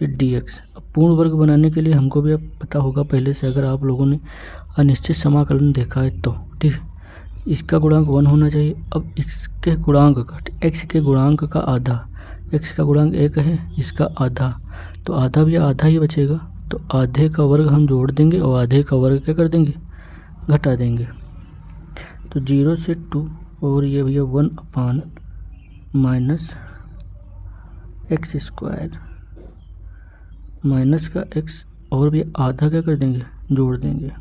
Speaker 1: ये dx। अब पूर्ण वर्ग बनाने के लिए हमको भी अब पता होगा पहले से, अगर आप लोगों ने अनिश्चित समाकलन देखा है तो। ठीक है, इसका गुणांक 1 होना चाहिए। अब इसके गुणांक का, x के गुणांक का आधा, x का गुणांक 1 है, इसका आधा, तो आधा भी आधा ही बचेगा, तो आधे का वर्ग हम जोड़ देंगे और आधे का वर्ग क्या कर देंगे, घटा देंगे। तो 0 से 2, और ये भैया 1/- x² माइनस का x, और भी आधा क्या कर देंगे, जोड़ देंगे।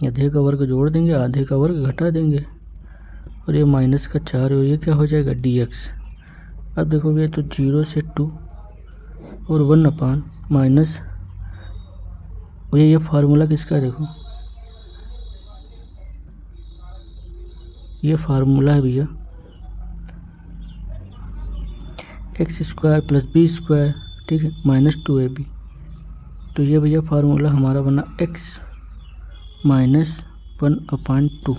Speaker 1: आधे का वर्ग जोड़ देंगे, आधे का वर्ग घटा देंगे, और ये माइनस का 4, और ये क्या हो जाएगा, dx। अब देखो भैया, तो 0 से 2 और 1/- भैया ये फार्मूला किसका है, देखो ये फार्मूला है भैया x² + b²। ठीक है, -2ab। तो ये भैया फार्मूला हमारा बना x - 1/2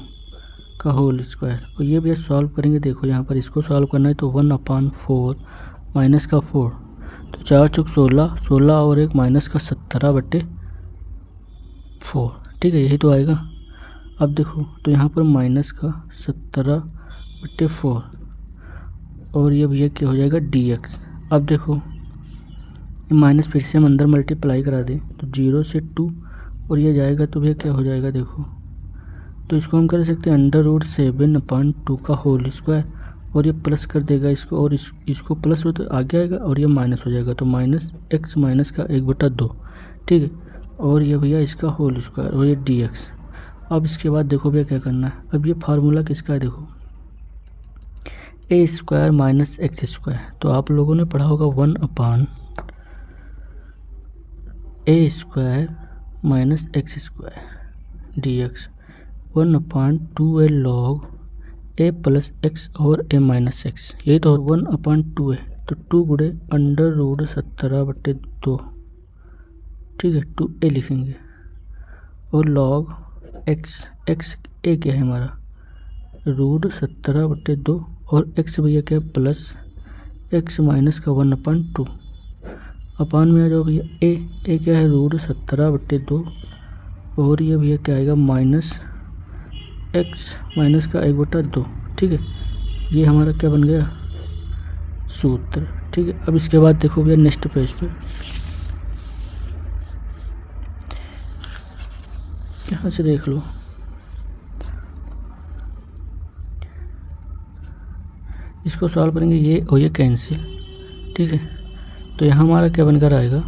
Speaker 1: का होल स्क्वायर। और ये भैया सॉल्व करेंगे, देखो यहाँ पर इसको सॉल्व करना है, तो 1/4 माइनस का 4, तो 4 × 16, 16 और 1 माइनस का 17/4। ठीक है, यही तो आएगा। अब देखो तो यहाँ पर माइनस का 17/4, और ये भैया क्या हो जाएगा, dx। अब देखो ये माइनस फिर से हम अंदर मल्टीप्लाई करा दें, तो 0 से 2, और ये जाएगा तो भैया क्या हो जाएगा, देखो तो इसको हम कर सकते हैं √7/2 का होल स्क्वायर, और ये प्लस कर देगा इसको, और इसको प्लस हो तो आगे आएगा, और ये माइनस हो जाएगा, तो -x माइनस का 1/2। ठीक है, और ये भैया इसका होल स्क्वायर, और ये dx। अब इसके बाद देखो भैया क्या करना है, अब ये फार्मूला किसका है, देखो a² - x²। तो आप लोगों ने पढ़ा होगा 1/a² - x² dx, 1/2a log a + x और a - x। यही तो 1/2 है, तो 2 गुणे √17/2। ठीक है, 2a लिखेंगे, और log x a क्या है हमारा, √17/2, और x भैया क्या है, प्लस x माइनस का 1/2। अपान में आ जाओ भैया, a क्या है, √17/2, और ये भैया क्या आएगा, माइनस x माइनस का 1/2। ठीक है, ये हमारा क्या बन गया, सूत्र। ठीक है, अब इसके बाद देखो भैया नेक्स्ट पेज पे, यहाँ से देख लो, इसको सॉल्व करेंगे, ये और ये कैंसिल। ठीक है, तो यहाँ हमारा क्या बनकर आएगा,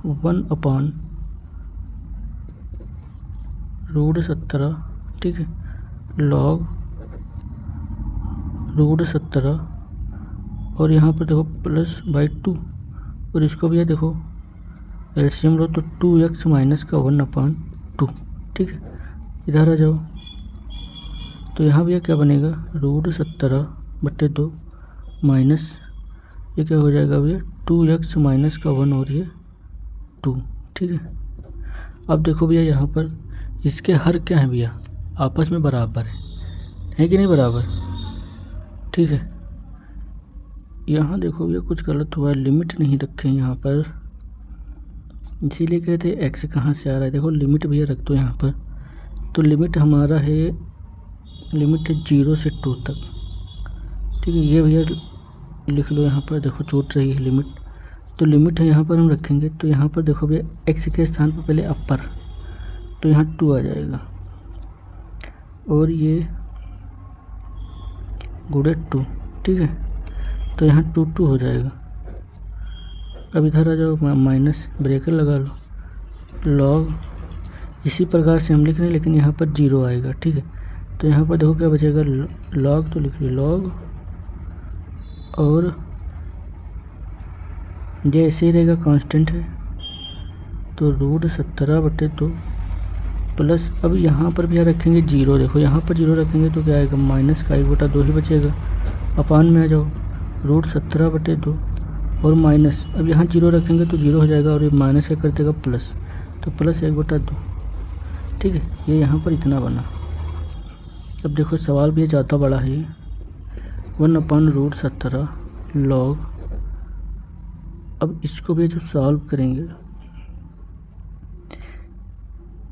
Speaker 1: 1/√17। ठीक है, log √17, और यहाँ पर देखो +/2, और इसको भी देखो एलसीएम लो, तो 2x माइनस का 1/, 2। ठीक है, इधर आ जाओ तो यहाँ भैया क्या बनेगा, √17/2 माइनस ये क्या हो जाएगा भैया 2x माइनस का 1 और ये 2। ठीक है, अब देखो भैया यहाँ पर इसके हर क्या है भैया, आपस में बराबर है कि नहीं बराबर। ठीक है, यहाँ देखो भैया कुछ गलत हुआ है, लिमिट नहीं रखे हैं यहाँ पर, इसीलिए कहते हैं x कहाँ से आ रहा है। देखो लिमिट भैया रख दो यहाँ पर, तो लिमिट हमारा है, लिमिट है 0 से 2 तक। ठीक है, ये भैया लिख लो यहाँ पर, देखो छूट रही है लिमिट, तो लिमिट है यहाँ पर हम रखेंगे। तो यहाँ पर देखो भैया x के स्थान पर पहले अपर, तो यहाँ 2 आ जाएगा और ये गुणे 2। ठीक है, तो यहाँ 2 हो जाएगा। अब इधर आ जाओ, माइनस ब्रेकर लगा लो, लॉग इसी प्रकार से हम लिख रहे हैं लेकिन यहाँ पर 0 आएगा। ठीक है, तो यहाँ पर देखो क्या बचेगा, लॉग तो लिख लो लॉग, और ये ऐसे ही रहेगा, कांस्टेंट है, तो √17/2 प्लस, अब यहाँ पर भी रखेंगे 0। देखो यहाँ पर 0 रखेंगे तो क्या आएगा, माइनस का 1/2 ही बचेगा। अपान में आ जाओ, √17/2 और माइनस, अब यहाँ 0 रखेंगे तो 0 हो जाएगा और ये माइनस क्या कर देगा प्लस, तो प्लस 1/2। ठीक है, ये यहाँ पर इतना बना। अब देखो सवाल भी ज़्यादा बड़ा है, 1/√17 लॉग, अब इसको भी जो सॉल्व करेंगे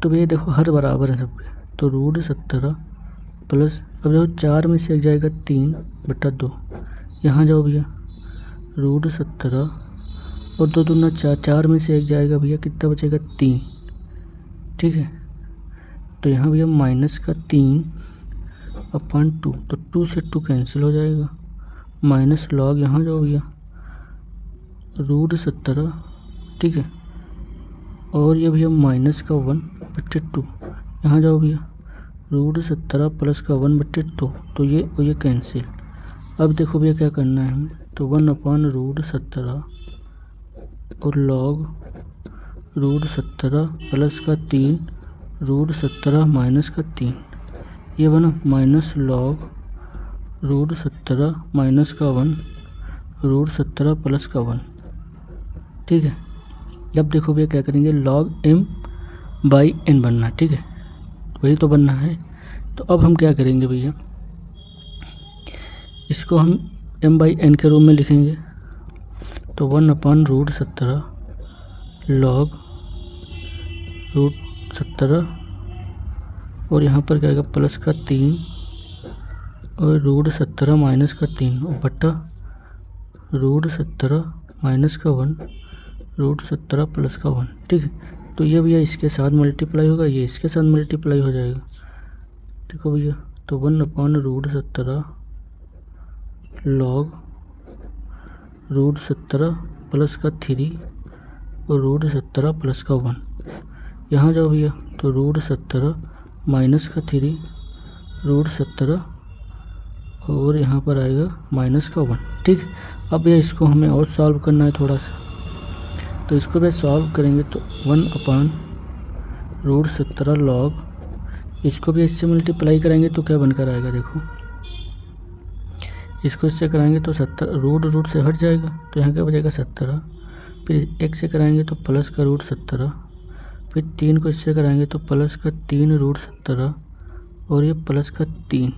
Speaker 1: तो भैया देखो हर बराबर है सबके, तो √17 प्लस, अब देखो 4 में से एक जाएगा 3/2, यहाँ जाओ भैया √17 और 2 दूना 4, 4 में से एक जाएगा भैया, कितना बचेगा 3। ठीक है, तो यहाँ भैया माइनस का 3/2, तो 2 से 2 कैंसिल हो जाएगा, माइनस लॉग, यहाँ जाओ भैया √17। ठीक है, और ये भैया माइनस का 1/2, यहाँ जाओ भैया √17 प्लस का 1/2, तो ये कैंसिल। अब देखो भैया क्या करना है हमें, तो 1/√17 और लॉग √17 प्लस का 3 √17 माइनस का 3, ये बना माइनस लॉग √17 माइनस का 1 √17 प्लस का 1। ठीक है, अब देखो भैया क्या करेंगे, log m/n बनना है। ठीक है, वही तो बनना है। तो अब हम क्या करेंगे भैया, इसको हम m/n के रूप में लिखेंगे, तो 1/√17 log √17 और यहाँ पर क्या आएगा प्लस का 3 और √17 माइनस का 3 और बटा √17 माइनस का 1 √17 प्लस का 1। ठीक है, तो ये भैया इसके साथ मल्टीप्लाई होगा, ये इसके साथ मल्टीप्लाई हो जाएगा। देखो भैया, तो 1/√17 लॉग √17 प्लस का 3 और √17 प्लस का 1, यहाँ जाओ भैया तो √17 माइनस का 3 √17 और यहाँ पर आएगा माइनस का 1। ठीक, अब भैया इसको हमें और सॉल्व करना है थोड़ा सा, तो इसको भी सॉल्व करेंगे तो 1/√17 लॉग, इसको भी इससे मल्टीप्लाई करेंगे तो क्या बनकर आएगा, देखो इसको इससे कराएंगे तो 17, रूट से हट जाएगा तो यहाँ क्या बचेगा 17, फिर 1 से कराएंगे तो प्लस का √17, फिर 3 को इससे कराएंगे तो प्लस का 3 √17 और ये प्लस का 3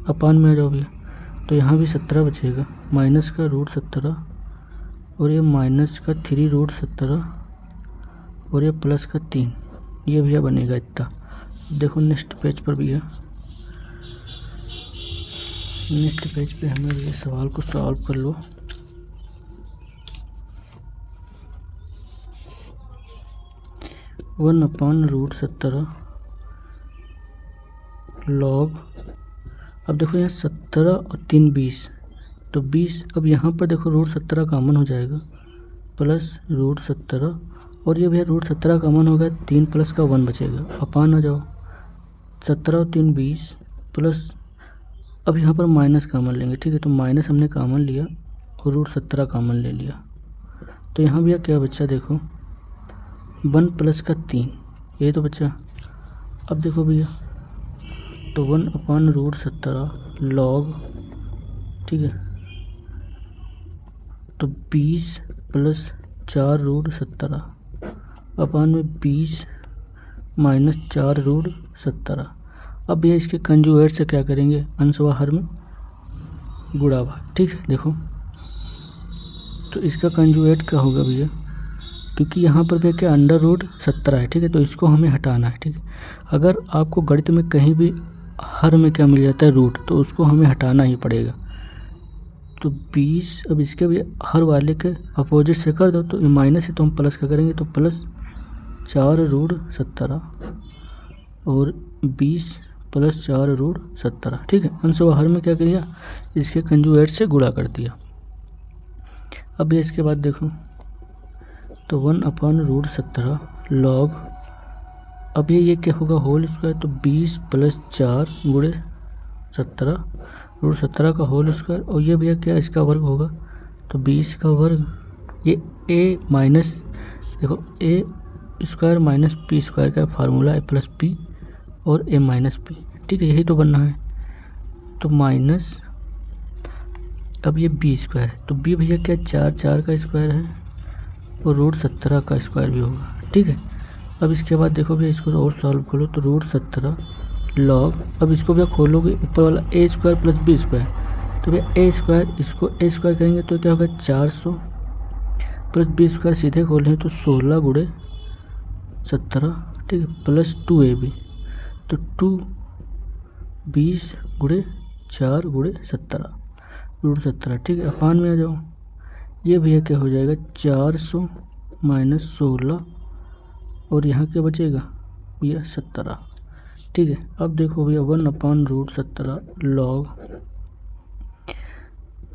Speaker 1: अपान में आ जाओ भैया, तो यहाँ भी 17 बचेगा, माइनस का √17 और ये माइनस का 3 √17 और ये प्लस का 3, ये भैया बनेगा इतना। देखो नेक्स्ट पेज पर भैया, नेक्स्ट पेज पे हमें ये सवाल को सॉल्व कर लो। (1/√17 log), अब देखो यहाँ 17 और 3 20, तो 20, अब यहाँ पर देखो √17 कॉमन हो जाएगा, प्लस √17 और ये भैया √17 कॉमन होगा, 3 प्लस का 1 बचेगा, अपान आ जाओ 17 और 3 20 प्लस, अब यहाँ पर माइनस कॉमन लेंगे। ठीक है, तो माइनस हमने कॉमन लिया और √17 कॉमन ले लिया, तो यहाँ भैया क्या बच्चा देखो 1 प्लस का 3, ये तो बच्चा अब देखो भैया, तो 1/√17 लॉग, ठीक है, तो 20 + 4√17 अपान में 20 - 4√17। अब भैया इसके कंजुगेट से क्या करेंगे, अंश व हर में गुणा भाग, ठीक है। देखो तो इसका कंजुगेट क्या होगा भैया, क्योंकि यहाँ पर भैया क्या √17 है, ठीक है, तो इसको हमें हटाना है, ठीक है। अगर आपको गणित में कहीं भी हर में क्या मिल जाता है रूट, तो उसको हमें हटाना ही पड़ेगा। तो 20, अब इसके भी हर वाले के अपोजिट से कर दो, तो ये माइनस है तो हम प्लस का करेंगे, तो प्लस 4√17 और 20 + 4√17, ठीक है। अंश व हर में क्या किया, इसके कंजुगेट से गुणा कर दिया। अब इसके बाद देखो, तो 1/√17 लॉग, अब ये क्या होगा होल स्क्वायर, तो 20 + 4 × 17 √17 का होल स्क्वायर, और ये भैया क्या इसका वर्ग होगा, तो 20 का वर्ग, ये a माइनस, देखो a square minus p square का फार्मूला है, प्लस p और a माइनस p, ठीक है, यही तो बनना है। तो माइनस, अब ये b स्क्वायर है, तो b भैया क्या 4 का स्क्वायर है और √17 का स्क्वायर भी होगा, ठीक है। अब इसके बाद देखो भैया इसको और सॉल्व करो, तो √17 लॉग, अब इसको भैया खोलोगे ऊपर वाला a स्क्वायर + b स्क्वायर, तो भैया a स्क्वायर, इसको a स्क्वायर करेंगे तो क्या होगा 400 + b स्क्वायर सीधे खोलें तो 16 × 17, ठीक है, प्लस 2ab, तो 20 × 4 × 17 √17, ठीक है। अपान में आ जाओ, ये भैया क्या हो जाएगा 400 - 16 और यहाँ क्या बचेगा भैया 17, ठीक है। अब देखो भैया 1/√17 लॉग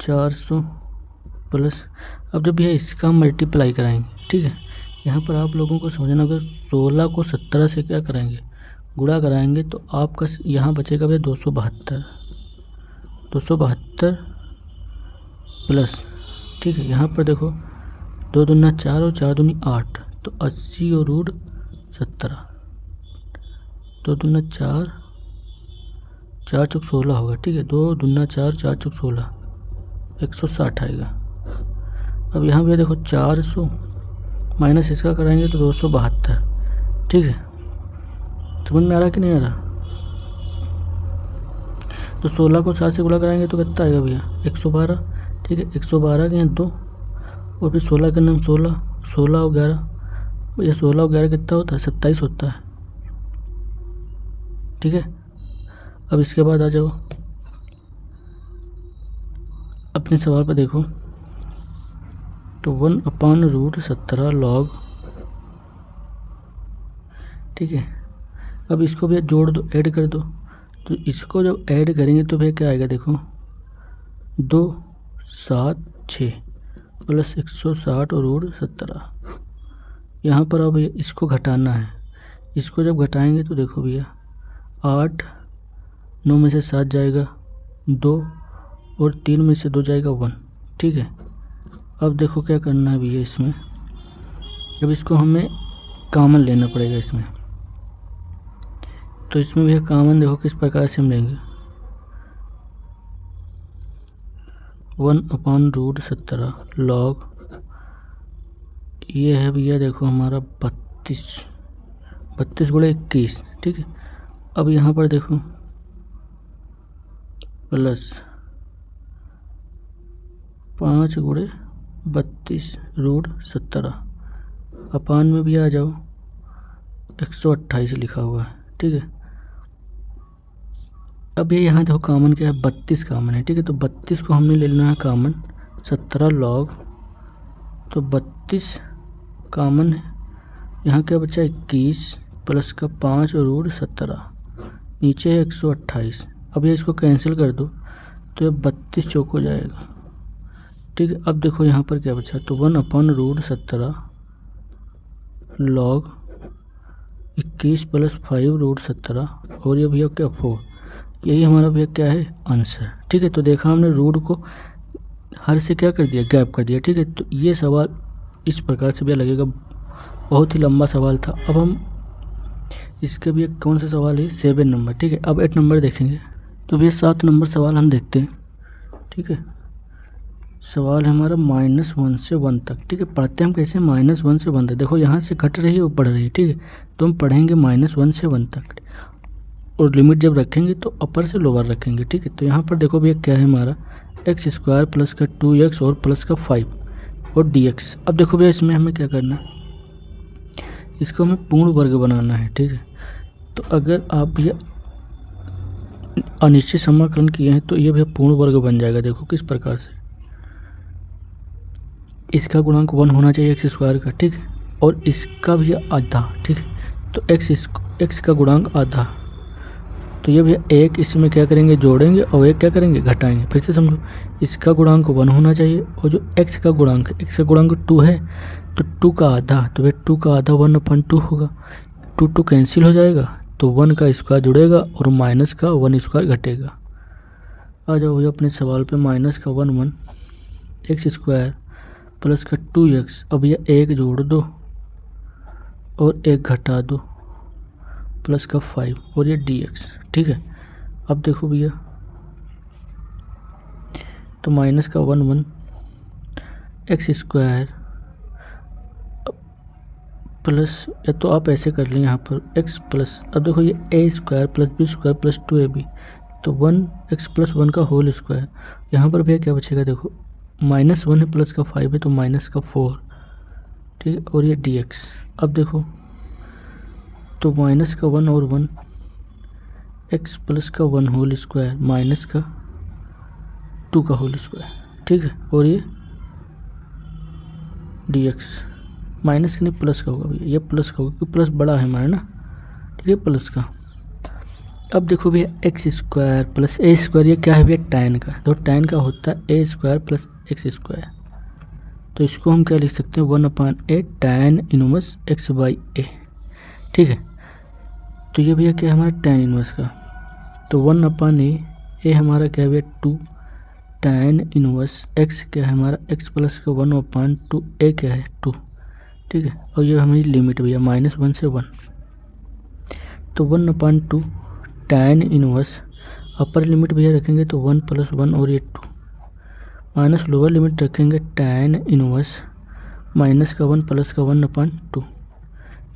Speaker 1: 400 प्लस, अब जब भैया इसका मल्टीप्लाई कराएंगे, ठीक है, यहाँ पर आप लोगों को समझना, अगर 16 को 17 से क्या कराएंगे गुणा कराएंगे, तो आपका यहाँ बचेगा भैया 272 प्लस, ठीक है। यहाँ पर देखो 2 दूना 4 और 4 दूनी 8, तो 80 और √17, 2 दूना 4, 4 चौक 16 होगा, ठीक है, 2 दूना 4, 4 चौक 16, 160 आएगा। अब यहाँ पे देखो 400 माइनस इसका कराएंगे तो 272, ठीक है। समझ में आ रहा कि नहीं आ रहा, तो 16 को 7 से गुणा कराएंगे तो कितना आएगा भैया 112, ठीक है, 112 के यहाँ 2 और फिर 16 के नाम 16 और 11, भैया 16 और 11 कितना होता है 27 होता है, ठीक है। अब इसके बाद आ जाओ अपने सवाल पर, देखो तो 1/√17 लॉग, ठीक है। अब इसको भी जोड़ दो, ऐड कर दो, तो इसको जब ऐड करेंगे तो भैया क्या आएगा, देखो 276 प्लस 160 और √17। यहाँ पर अब भैया इसको घटाना है, इसको जब घटाएंगे तो देखो भैया 8, 9 में से 7 जाएगा 2 और 3 में से 2 जाएगा 1, ठीक है। अब देखो क्या करना है भैया इसमें, अब इसको हमें कॉमन लेना पड़ेगा इसमें, तो इसमें भैया कॉमन देखो किस प्रकार से हम लेंगे, 1/√17 लॉग, ये है भैया देखो हमारा 32 × 21, ठीक है। अब यहाँ पर देखो प्लस 5 × 32 √17, अपान में भी आ जाओ 128 लिखा हुआ है, ठीक है। अब ये यहाँ देखो कॉमन क्या है 32 कॉमन है, ठीक है, तो 32 को हमने ले लेना है कॉमन, 17 लॉग, तो 32 कॉमन है, यहाँ क्या बचा 21 प्लस का 5 और √17, नीचे है 128। अब ये इसको कैंसिल कर दो तो ये 32 चौक हो जाएगा, ठीक है। अब देखो यहाँ पर क्या बचा, तो 1/√17 लॉग 21 + 5 √17 और ये भैया क्या 4, यही हमारा भैया क्या है आंसर, ठीक है। तो देखा हमने रूट को हर से क्या कर दिया गैप कर दिया, ठीक है। तो ये सवाल इस प्रकार से भैया लगेगा, बहुत ही लंबा सवाल था। अब हम इसके भी एक कौन सा सवाल है, 7 नंबर, ठीक है। अब 8 नंबर देखेंगे। तो भैया 7 नंबर सवाल हम देखते हैं, ठीक है। सवाल है हमारा -1 से 1 तक, ठीक है। पढ़ते हम कैसे, -1 से 1 तक। देखो यहाँ से घट रही है और बढ़ रही है, ठीक है। तो हम पढ़ेंगे -1 से 1 तक, और लिमिट जब रखेंगे तो अपर से लोअर रखेंगे, ठीक है। तो यहाँ पर देखो भैया क्या है हमारा, x² प्लस का 2x और प्लस का 5 और dx। अब देखो भैया इसमें हमें क्या करना है, इसको हमें पूर्ण वर्ग बनाना है, ठीक है। तो अगर आप ये अनिश्चित समाकलन किए हैं तो ये भैया पूर्ण वर्ग बन जाएगा। देखो किस प्रकार से, इसका गुणांक 1 होना चाहिए x² का, ठीक है, और इसका भी आधा, ठीक है। तो x का गुणांक आधा, तो ये भैया एक इसमें क्या करेंगे, जोड़ेंगे, और एक क्या करेंगे, घटाएंगे। फिर से समझो, इसका गुणांक 1 होना चाहिए, और जो x का गुणांक 2 है, तो 2 का आधा, तो भैया 2 का आधा 1/2 होगा। 2 कैंसिल हो जाएगा, तो 1 का स्क्वायर जुड़ेगा और माइनस का 1 स्क्वायर घटेगा। आ जाओ भैया अपने सवाल पे, माइनस का 1 x² प्लस का 2x। अब ये एक जोड़ दो और एक घटा दो, प्लस का 5 और ये dx, ठीक है। अब देखो भैया, तो माइनस का 1 x² प्लस, या तो आप ऐसे कर लें यहाँ पर x प्लस, अब देखो ये a² plus b² plus 2ab, तो 1x प्लस 1 का होल स्क्वायर। यहाँ पर भैया क्या बचेगा, देखो -1 है, प्लस का 5 है, तो माइनस का 4, ठीक है, और ये dx। अब देखो, तो माइनस का 1 और 1, x प्लस का 1 होल स्क्वायर माइनस का 2 का होल स्क्वायर, ठीक है, और ये dx। माइनस का नहीं, प्लस का होगा भैया, ये प्लस का होगा क्योंकि प्लस बड़ा है हमारा ना, ठीक है, प्लस का। अब देखो भैया x² प्लस a², ये क्या है भैया, tan का। तो tan का होता है a² प्लस x², तो इसको हम क्या लिख सकते हैं, 1/a tan इनवर्स x/a, ठीक है। तो ये भैया क्या है हमारा tan इनवर्स का, तो 1/a हमारा क्या है भैया 2 tan इनवर्स x क्या है हमारा, x प्लस का 1/2 a क्या है 2, ठीक है। और ये हमारी लिमिट भैया -1 से 1, तो 1/2 tan इनवर्स, अपर लिमिट भैया रखेंगे तो 1 + 1 और ये 2, माइनस लोअर लिमिट रखेंगे tan इनवर्स माइनस का 1 प्लस का 1/2,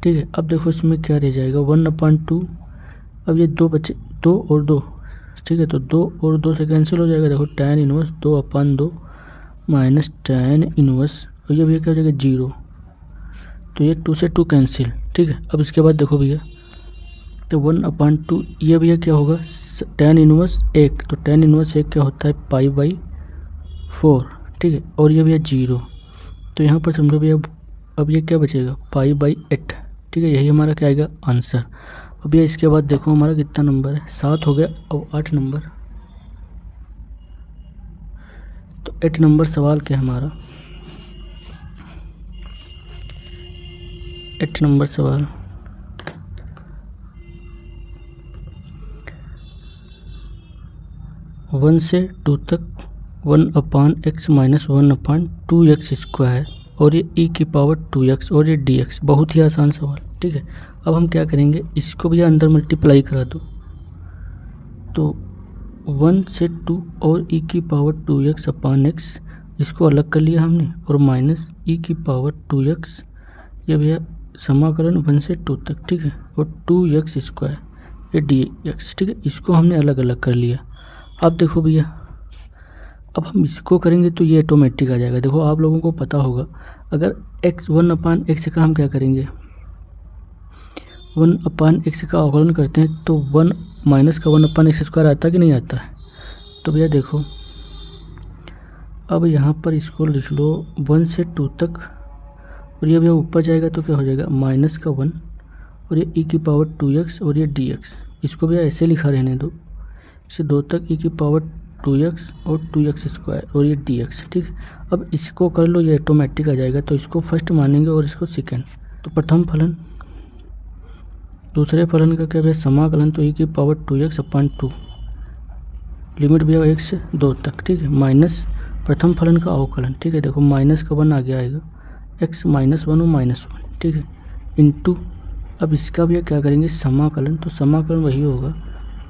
Speaker 1: ठीक है। अब देखो इसमें क्या रह जाएगा, 1/2, अब ये 2 बचे, 2 और 2, ठीक है, तो 2 और 2 से कैंसिल हो जाएगा। देखो tan inverse 2/2 minus tan inverse, और ये भैया क्या हो जाएगा 0, तो ये 2 से 2 कैंसिल, ठीक है। अब इसके बाद देखो भैया, तो 1/2, ये भैया क्या होगा tan इनवर्स 1, तो tan इनवर्स 1 क्या होता है π/4, ठीक है, और ये भैया 0, तो यहाँ पर समझो भैया, अब ये क्या बचेगा π/8, ठीक है, यही हमारा क्या आएगा आंसर। अब ये इसके बाद देखो हमारा कितना नंबर है, 7 हो गया। अब 8 नंबर, तो 8 नंबर सवाल क्या है हमारा, 8 नंबर सवाल, वन से 2 तक 1/x माइनस 1/2x² और ये e⁻²x और ये dx। बहुत ही आसान सवाल, ठीक है। अब हम क्या करेंगे, इसको भी अंदर मल्टीप्लाई करा दो, तो 1 से 2 और e⁻²x/x, इसको अलग कर लिया हमने, और माइनस e⁻²x, ये भैया समाकलन 1 से 2 तक, ठीक है, और 2x² ये dx, ठीक है, इसको हमने अलग अलग कर लिया। अब देखो भैया, अब हम इसको करेंगे तो ये ऑटोमेटिक आ जाएगा। देखो आप लोगों को पता होगा, अगर x 1/x का हम क्या करेंगे, 1/x का अवकलन करते हैं तो 1 माइनस का 1/x² आता कि नहीं आता है। तो भैया देखो, अब यहाँ पर इसको लिख लो 1 से 2 तक, और ये भैया ऊपर जाएगा तो क्या हो जाएगा माइनस का 1 और ये e⁻²x और ये dx। इसको भैया ऐसे लिखा रहने दो, इसे 2 तक e⁻²x और 2x² और ये dx, ठीक है। अब इसको कर लो, ये ऑटोमेटिक आ जाएगा, तो इसको फर्स्ट मानेंगे और इसको सेकंड। तो प्रथम फलन दूसरे फलन का क्या भैया समाकलन, तो e⁻²x/2, लिमिट भैया 1 से 2 तक, ठीक है, माइनस प्रथम फलन का अवकलन, ठीक है। देखो माइनस का 1 आगे आएगा, x -1 और -1, ठीक है, इंटू अब इसका भी क्या करेंगे समाकलन, तो समाकलन वही होगा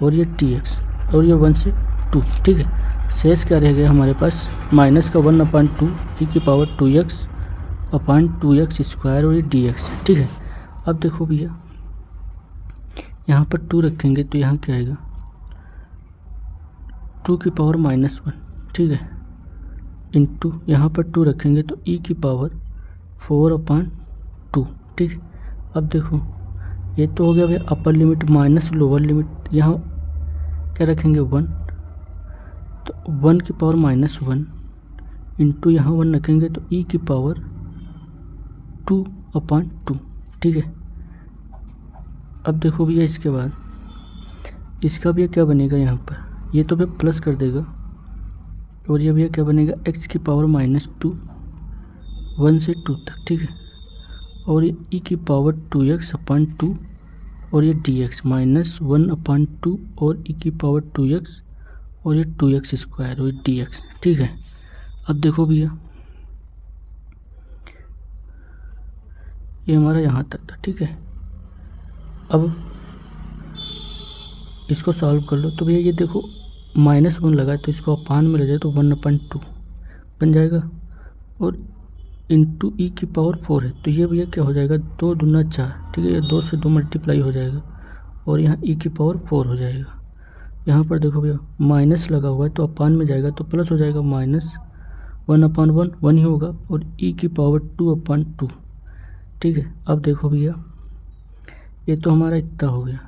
Speaker 1: और ये dx और ये 1 से 2, ठीक है। शेष क्या रह गया हमारे पास, माइनस का 1/2 e⁻²x अपॉन 2x स्क्वायर और ये dx, ठीक है। अब देखो भैया यहाँ पर 2 रखेंगे तो यहाँ क्या आएगा 2⁻⁻1, ठीक है, इंटू यहाँ पर 2 रखेंगे तो e⁻4/2, ठीक है। अब देखो ये तो हो गया भैया upper limit minus lower limit, यहाँ क्या रखेंगे 1, तो 1⁻⁻1 इंटू यहाँ 1 रखेंगे तो e⁻2/2, ठीक है। अब देखो भैया इसके बाद इसका भैया क्या बनेगा, यहाँ पर ये तो भैया प्लस कर देगा और ये भैया क्या बनेगा x⁻⁻2 1 से 2 तक, ठीक है, और ये e⁻2x/2 और ये dx -1/2 और e⁻2x और ये 2x स्क्वायर और ये dx, ठीक है। अब देखो भैया ये हमारा यहाँ तक था, ठीक है। अब इसको सॉल्व कर लो तो भैया ये देखो -1 लगा तो इसको अपान में ले जाए तो 1/2 बन जाएगा और इंटू e⁻4 है तो ये भैया क्या हो जाएगा 2 दूना 4, ठीक है, ये 2 से 2 मल्टीप्लाई हो जाएगा और यहाँ e⁻4 हो जाएगा। यहाँ पर देखो भैया माइनस लगा हुआ है तो अपान में जाएगा तो प्लस हो जाएगा, -1/1 1 ही होगा और e⁻2/2, ठीक है। अब देखो भैया ये तो हमारा इतना हो गया।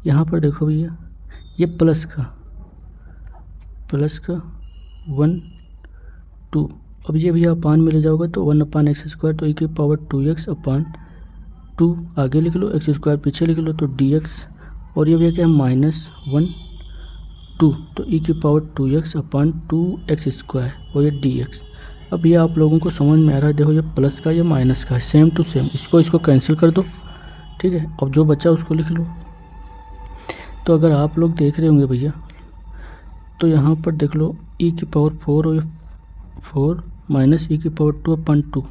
Speaker 1: यहाँ पर देखो भैया ये प्लस का 1 2, अब ये भैया अपान में ले जाओगे तो 1/x² तो e⁻2x/2 आगे लिख लो, x² पीछे लिख लो तो dx और ये भैया क्या है -1 2 तो e⁻2x/2x² और ये dx। अब ये आप लोगों को समझ में आ रहा है, देखो ये प्लस का ये माइनस का है, सेम टू सेम, इसको कैंसिल कर दो, ठीक है। अब जो बचा उसको लिख लो। तो अगर आप लोग देख रहे होंगे भैया तो यहाँ पर देख लो e⁻4 और 4 माइनस e⁻2/2।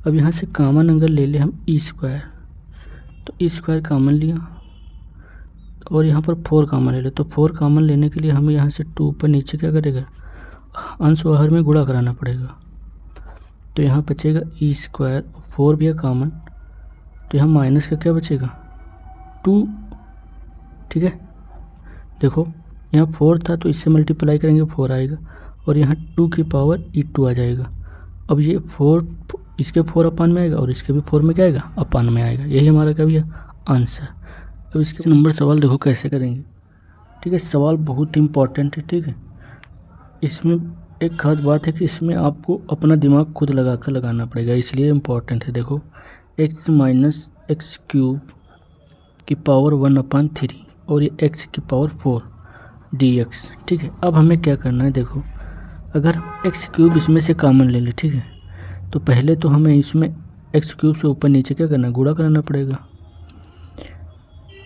Speaker 1: अब यहाँ से कॉमन अगर ले ले हम e², तो e² कॉमन लिया और यहाँ पर 4 कॉमन ले ले, तो 4 कॉमन लेने के लिए हमें यहाँ से 2 ऊपर नीचे क्या करेगा अंश व हर में गुणा कराना पड़ेगा। तो यहाँ बचेगा e², 4 भी है कॉमन तो यहाँ माइनस का क्या बचेगा 2, ठीक है। देखो यहाँ 4 था तो इससे मल्टीप्लाई करेंगे 4 आएगा और यहाँ 2⁻e² आ जाएगा। अब ये 4 इसके 4 अपान में आएगा और इसके भी 4 में क्या आएगा अपान में आएगा, यही हमारा क्या भैया आंसर। अब इसके नंबर सवाल देखो कैसे करेंगे, ठीक है। सवाल बहुत इंपॉर्टेंट है, ठीक है। इसमें एक खास बात है कि इसमें आपको अपना दिमाग खुद लगाना पड़ेगा, इसलिए इम्पॉर्टेंट है। देखो x - x³ की पावर 1/3 और ये x⁻4 dx, ठीक है। अब हमें क्या करना है, देखो अगर हम x³ इसमें से कॉमन ले लें, ठीक है, तो पहले तो हमें इसमें x³ से ऊपर नीचे क्या करना है गुणा कराना पड़ेगा।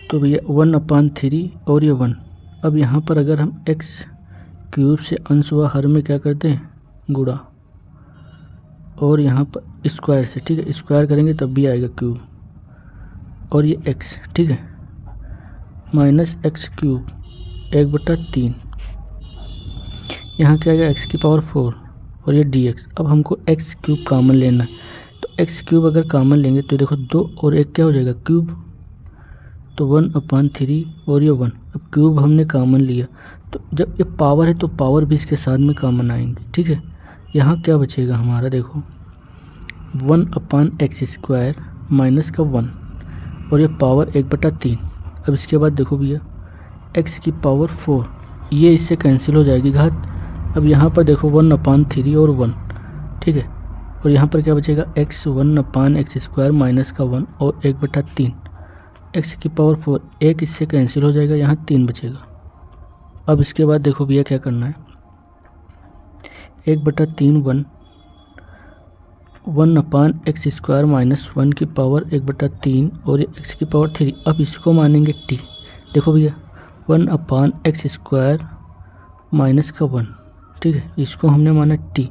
Speaker 1: तो भैया 1/3 और ये 1। अब यहाँ पर अगर हम x³ से अंश व हर में क्या करते हैं गुणा और यहाँ पर स्क्वायर से, ठीक है, स्क्वायर करेंगे तब भी आएगा क्यूब और ये x, ठीक है, -x³ 1/3 यहाँ क्या आएगा x⁻4 और ये dx। अब हमको x³ कॉमन लेना है तो x³ अगर कॉमन लेंगे तो देखो 2 और 1 क्या हो जाएगा क्यूब, तो 1/3 और ये 1। अब क्यूब हमने कॉमन लिया तो जब ये पावर है तो पावर भी इसके साथ में कॉमन आएंगे, ठीक है। यहाँ क्या बचेगा हमारा, देखो 1/x² माइनस का 1 और ये पावर 1/3। अब इसके बाद देखो भैया x⁻4 ये इससे कैंसिल हो जाएगी घात। अब यहाँ पर देखो 1/3 और 1, ठीक है, और यहाँ पर क्या बचेगा x 1/x² माइनस का 1 और 1/3 x⁻4 एक इससे कैंसिल हो जाएगा, यहाँ 3 बचेगा। अब इसके बाद देखो भैया क्या करना है 1/3 1/x² माइनस 1 की पावर 1/3 और ये x⁻3। अब इसको मानेंगे t, देखो भैया 1/x² माइनस का 1, ठीक है, इसको हमने माना t।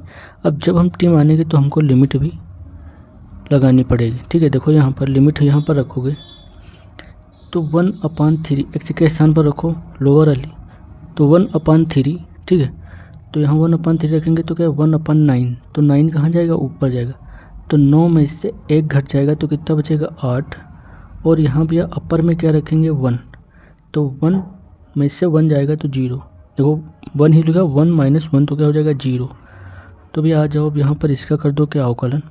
Speaker 1: अब जब हम t मानेंगे तो हमको लिमिट भी लगानी पड़ेगी, ठीक है। देखो यहाँ पर लिमिट यहाँ पर रखोगे तो 1/3 एक्स के स्थान पर रखो लोअर वाली, तो 1/3, ठीक है। तो यहाँ 1/3 रखेंगे तो क्या 1/9, तो 9 कहाँ जाएगा, ऊपर जाएगा। तो 9 में से 1 घट जाएगा तो कितना बचेगा 8। और यहाँ भैया अपर में क्या रखेंगे 1, तो 1 में से 1 जाएगा तो 0। देखो 1 ही लिखा, 1 - 1 तो क्या हो जाएगा 0। तो भैया आ जाओ अब यहाँ पर इसका कर दो क्या अवकलन।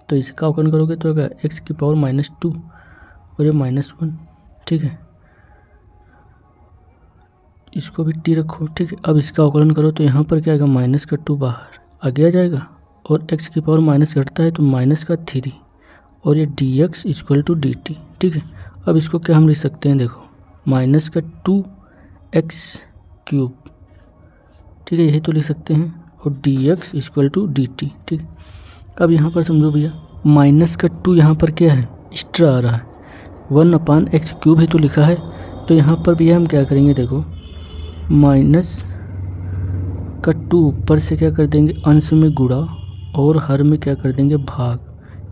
Speaker 1: तो इसका अवकलन करोगे तो क्या x⁻² और ये -1, ठीक है। इसको भी t रखो, ठीक है। अब इसका अवकलन करो तो यहाँ पर क्या आएगा -2 बाहर आगे आ जाएगा और x⁻- घटता है तो -3 और ये dx = dt, ठीक है। अब इसको क्या हम लिख सकते हैं, देखो -2x³, ठीक है, यही तो लिख सकते हैं। और dx = dt, ठीक है। अब यहाँ पर समझो भैया -2 यहाँ पर क्या है, एक्स्ट्रा आ रहा है, 1/x³ ही तो लिखा है। तो यहाँ पर भैया हम क्या करेंगे, देखो -2 ऊपर से क्या कर देंगे अंश में गुणा और हर में क्या कर देंगे भाग।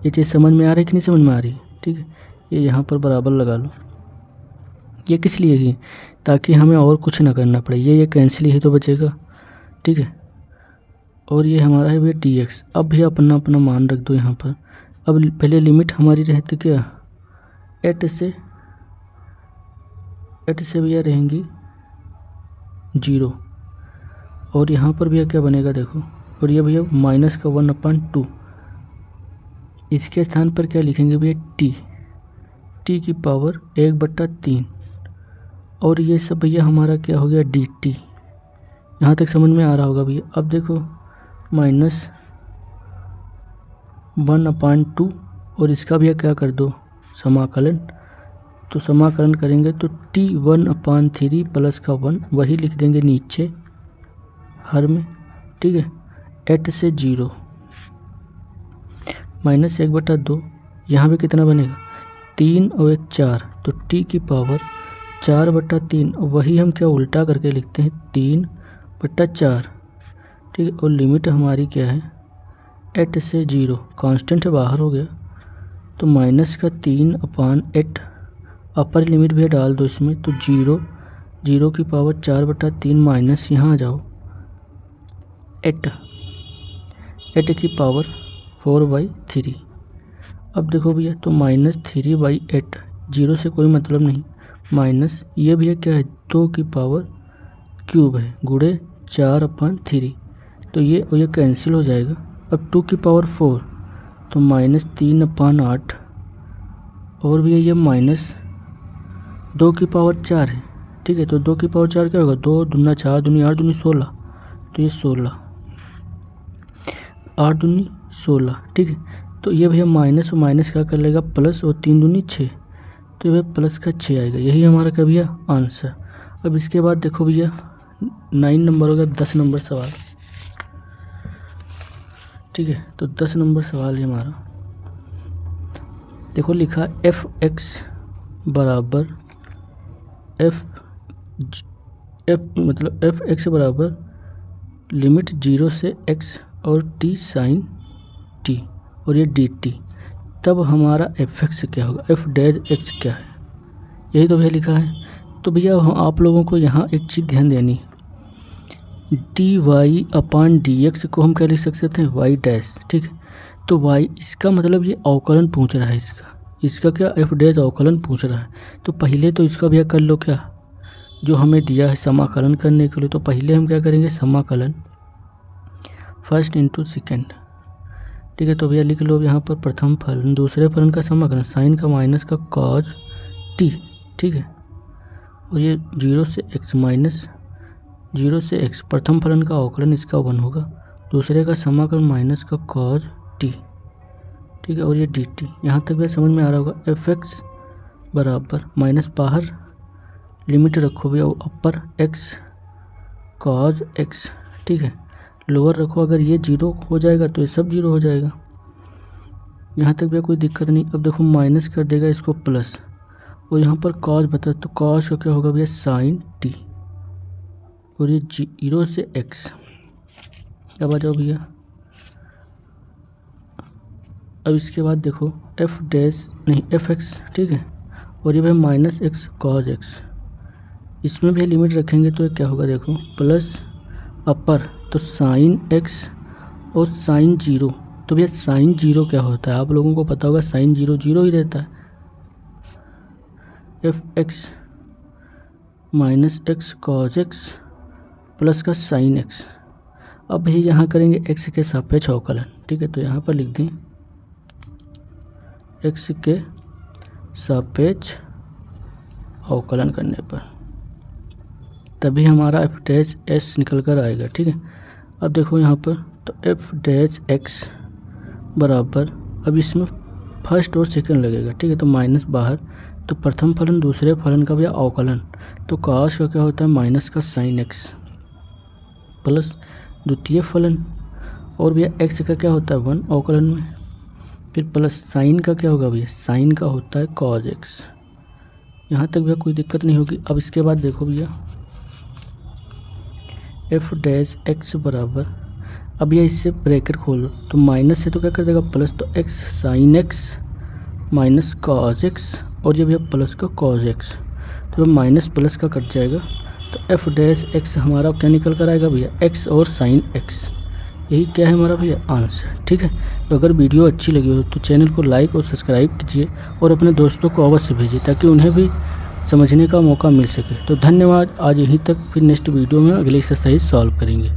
Speaker 1: ये चीज़ समझ में आ रही है कि नहीं समझ में आ रही है, ठीक है। ये यहाँ पर बराबर लगा लो। ये किस लिए है, ताकि हमें और कुछ ना करना पड़े, ये कैंसिल ही तो बचेगा, ठीक है। और ये हमारा है भैया dx। अब भैया अपना अपना मान रख दो यहाँ पर। अब पहले लिमिट हमारी रहती क्या 8 से भैया रहेंगी 0। और यहाँ पर भैया क्या बनेगा देखो, और ये भैया -1/2, इसके स्थान पर क्या लिखेंगे भैया t की पावर 1/3। और ये सब भैया हमारा क्या हो गया dt। यहाँ तक समझ में आ रहा होगा भैया। अब देखो -1/2 और इसका भैया क्या कर दो समाकलन। तो समाकलन करेंगे तो t 1/3 प्लस का 1 वही लिख देंगे नीचे हर में, ठीक है। 8 से 0 -1/2, यहाँ पे कितना बनेगा 3 और 1 4, तो t की पावर 4/3 वही हम क्या उल्टा करके लिखते हैं 3/4, ठीक है। और लिमिट हमारी क्या है 8 से 0, कांस्टेंट बाहर हो गया तो -3/8 अपर लिमिट भी डाल दो इसमें, तो 0 की पावर 4/3 माइनस यहाँ आ जाओ 8 की पावर 4/3। अब देखो भैया तो -3/8, 0 से कोई मतलब नहीं, माइनस ये भैया क्या है 2 की पावर क्यूब है गुणे 4/3, तो ये और ये कैंसिल हो जाएगा। अब 2 की पावर 4 तो -3/8 और भैया ये -2 की पावर 4 है, ठीक है। तो 2 की पावर 4 क्या होगा 2 दूना 4 दूनी 8 दूनी 16, तो ये 16 8 दूनी 16, ठीक है। तो ये भैया माइनस और माइनस क्या कर लेगा प्लस, और 3 दूनी 6, तो ये भैया प्लस का 6 आएगा। यही हमारा क्या भैया आंसर। अब इसके बाद देखो भैया 9 नंबर हो गया 10 नंबर सवाल, ठीक है। तो 10 नंबर सवाल है हमारा, देखो लिखा f(x) बराबर f(x) बराबर लिमिट 0 से x और t sin t और ये dt, तब हमारा f(x) क्या होगा, f'(x) क्या है, यही तो भैया लिखा है। तो भैया आप लोगों को यहाँ एक चीज़ ध्यान देनी है, dy/dx को हम क्या लिख सकते हैं y', ठीक है। तो y इसका मतलब ये अवकलन पूछ रहा है, इसका क्या f' अवकलन पूछ रहा है। तो पहले तो इसका भैया कर लो क्या जो हमें दिया है समाकलन करने के लिए। तो पहले हम क्या करेंगे समाकलन फर्स्ट इंटू सेकेंड, ठीक है। तो भैया लिख लो यहाँ पर प्रथम फलन दूसरे फलन का समाकलन साइन का माइनस का कॉज t, ठीक है। और ये 0 से x माइनस 0 से x प्रथम फलन का अवकलन इसका 1 होगा, दूसरे का समाकलन माइनस का कॉज t, ठीक है। और ये dt यहाँ तक भी समझ में आ रहा होगा। f(x) बराबर माइनस बाहर लिमिट रखो भैया अपर x कॉज x, ठीक है। लोअर रखो, अगर ये 0 हो जाएगा तो ये सब 0 हो जाएगा, यहाँ तक भैया कोई दिक्कत नहीं। अब देखो माइनस कर देगा इसको प्लस, और यहाँ पर कॉज बता तो कॉज का क्या होगा भैया साइन t, और ये 0 से x। अब आ जाओ भैया, अब इसके बाद देखो f', नहीं f(x), ठीक है। और ये भैया माइनस एक्स कॉज एक्स, इसमें भी लिमिट रखेंगे तो ये क्या होगा देखो, प्लस अपर तो साइन एक्स और साइन जीरो। तो भैया साइन जीरो क्या होता है आप लोगों को पता होगा, साइन जीरो जीरो ही रहता है। F x minus x cos x plus का साइन एक्स। अब भैया यहाँ करेंगे एक्स के सापेक्ष अवकलन, ठीक है। तो यहाँ पर लिख दें एक्स के सापेक्ष अवकलन करने पर तभी हमारा एफ डैश एस निकल कर आएगा, ठीक है। अब देखो यहाँ पर तो एफ डैश एक्स बराबर, अब इसमें फर्स्ट और सेकंड लगेगा, ठीक है। तो माइनस बाहर, तो प्रथम फलन दूसरे फलन का भी अवकलन, तो कॉस का क्या होता है माइनस का साइन एक्स प्लस द्वितीय फलन, और भैया एक्स का क्या होता है 1 अवकलन में, फिर प्लस साइन का क्या होगा भैया, साइन का होता है कॉज एक्स। यहाँ तक भैया कोई दिक्कत नहीं होगी। अब इसके बाद देखो भैया एफ डैश एक्स बराबर, अब यह इससे ब्रैकेट खोलो तो माइनस से तो क्या कर देगा प्लस, तो x sine x minus cos x, और ये भैया प्लस का कॉज एक्स, तो माइनस प्लस का कट जाएगा। तो एफ डैश एक्स हमारा क्या निकल कर आएगा भैया, एक्स और साइन एक्स। यही क्या है हमारा भैया आंसर, ठीक है। तो अगर वीडियो अच्छी लगी हो तो चैनल को लाइक और सब्सक्राइब कीजिए और अपने दोस्तों को अवश्य भेजिए ताकि उन्हें भी समझने का मौका मिल सके। तो धन्यवाद, आज यहीं तक, फिर नेक्स्ट वीडियो में अगले एक्सरसाइज सॉल्व करेंगे।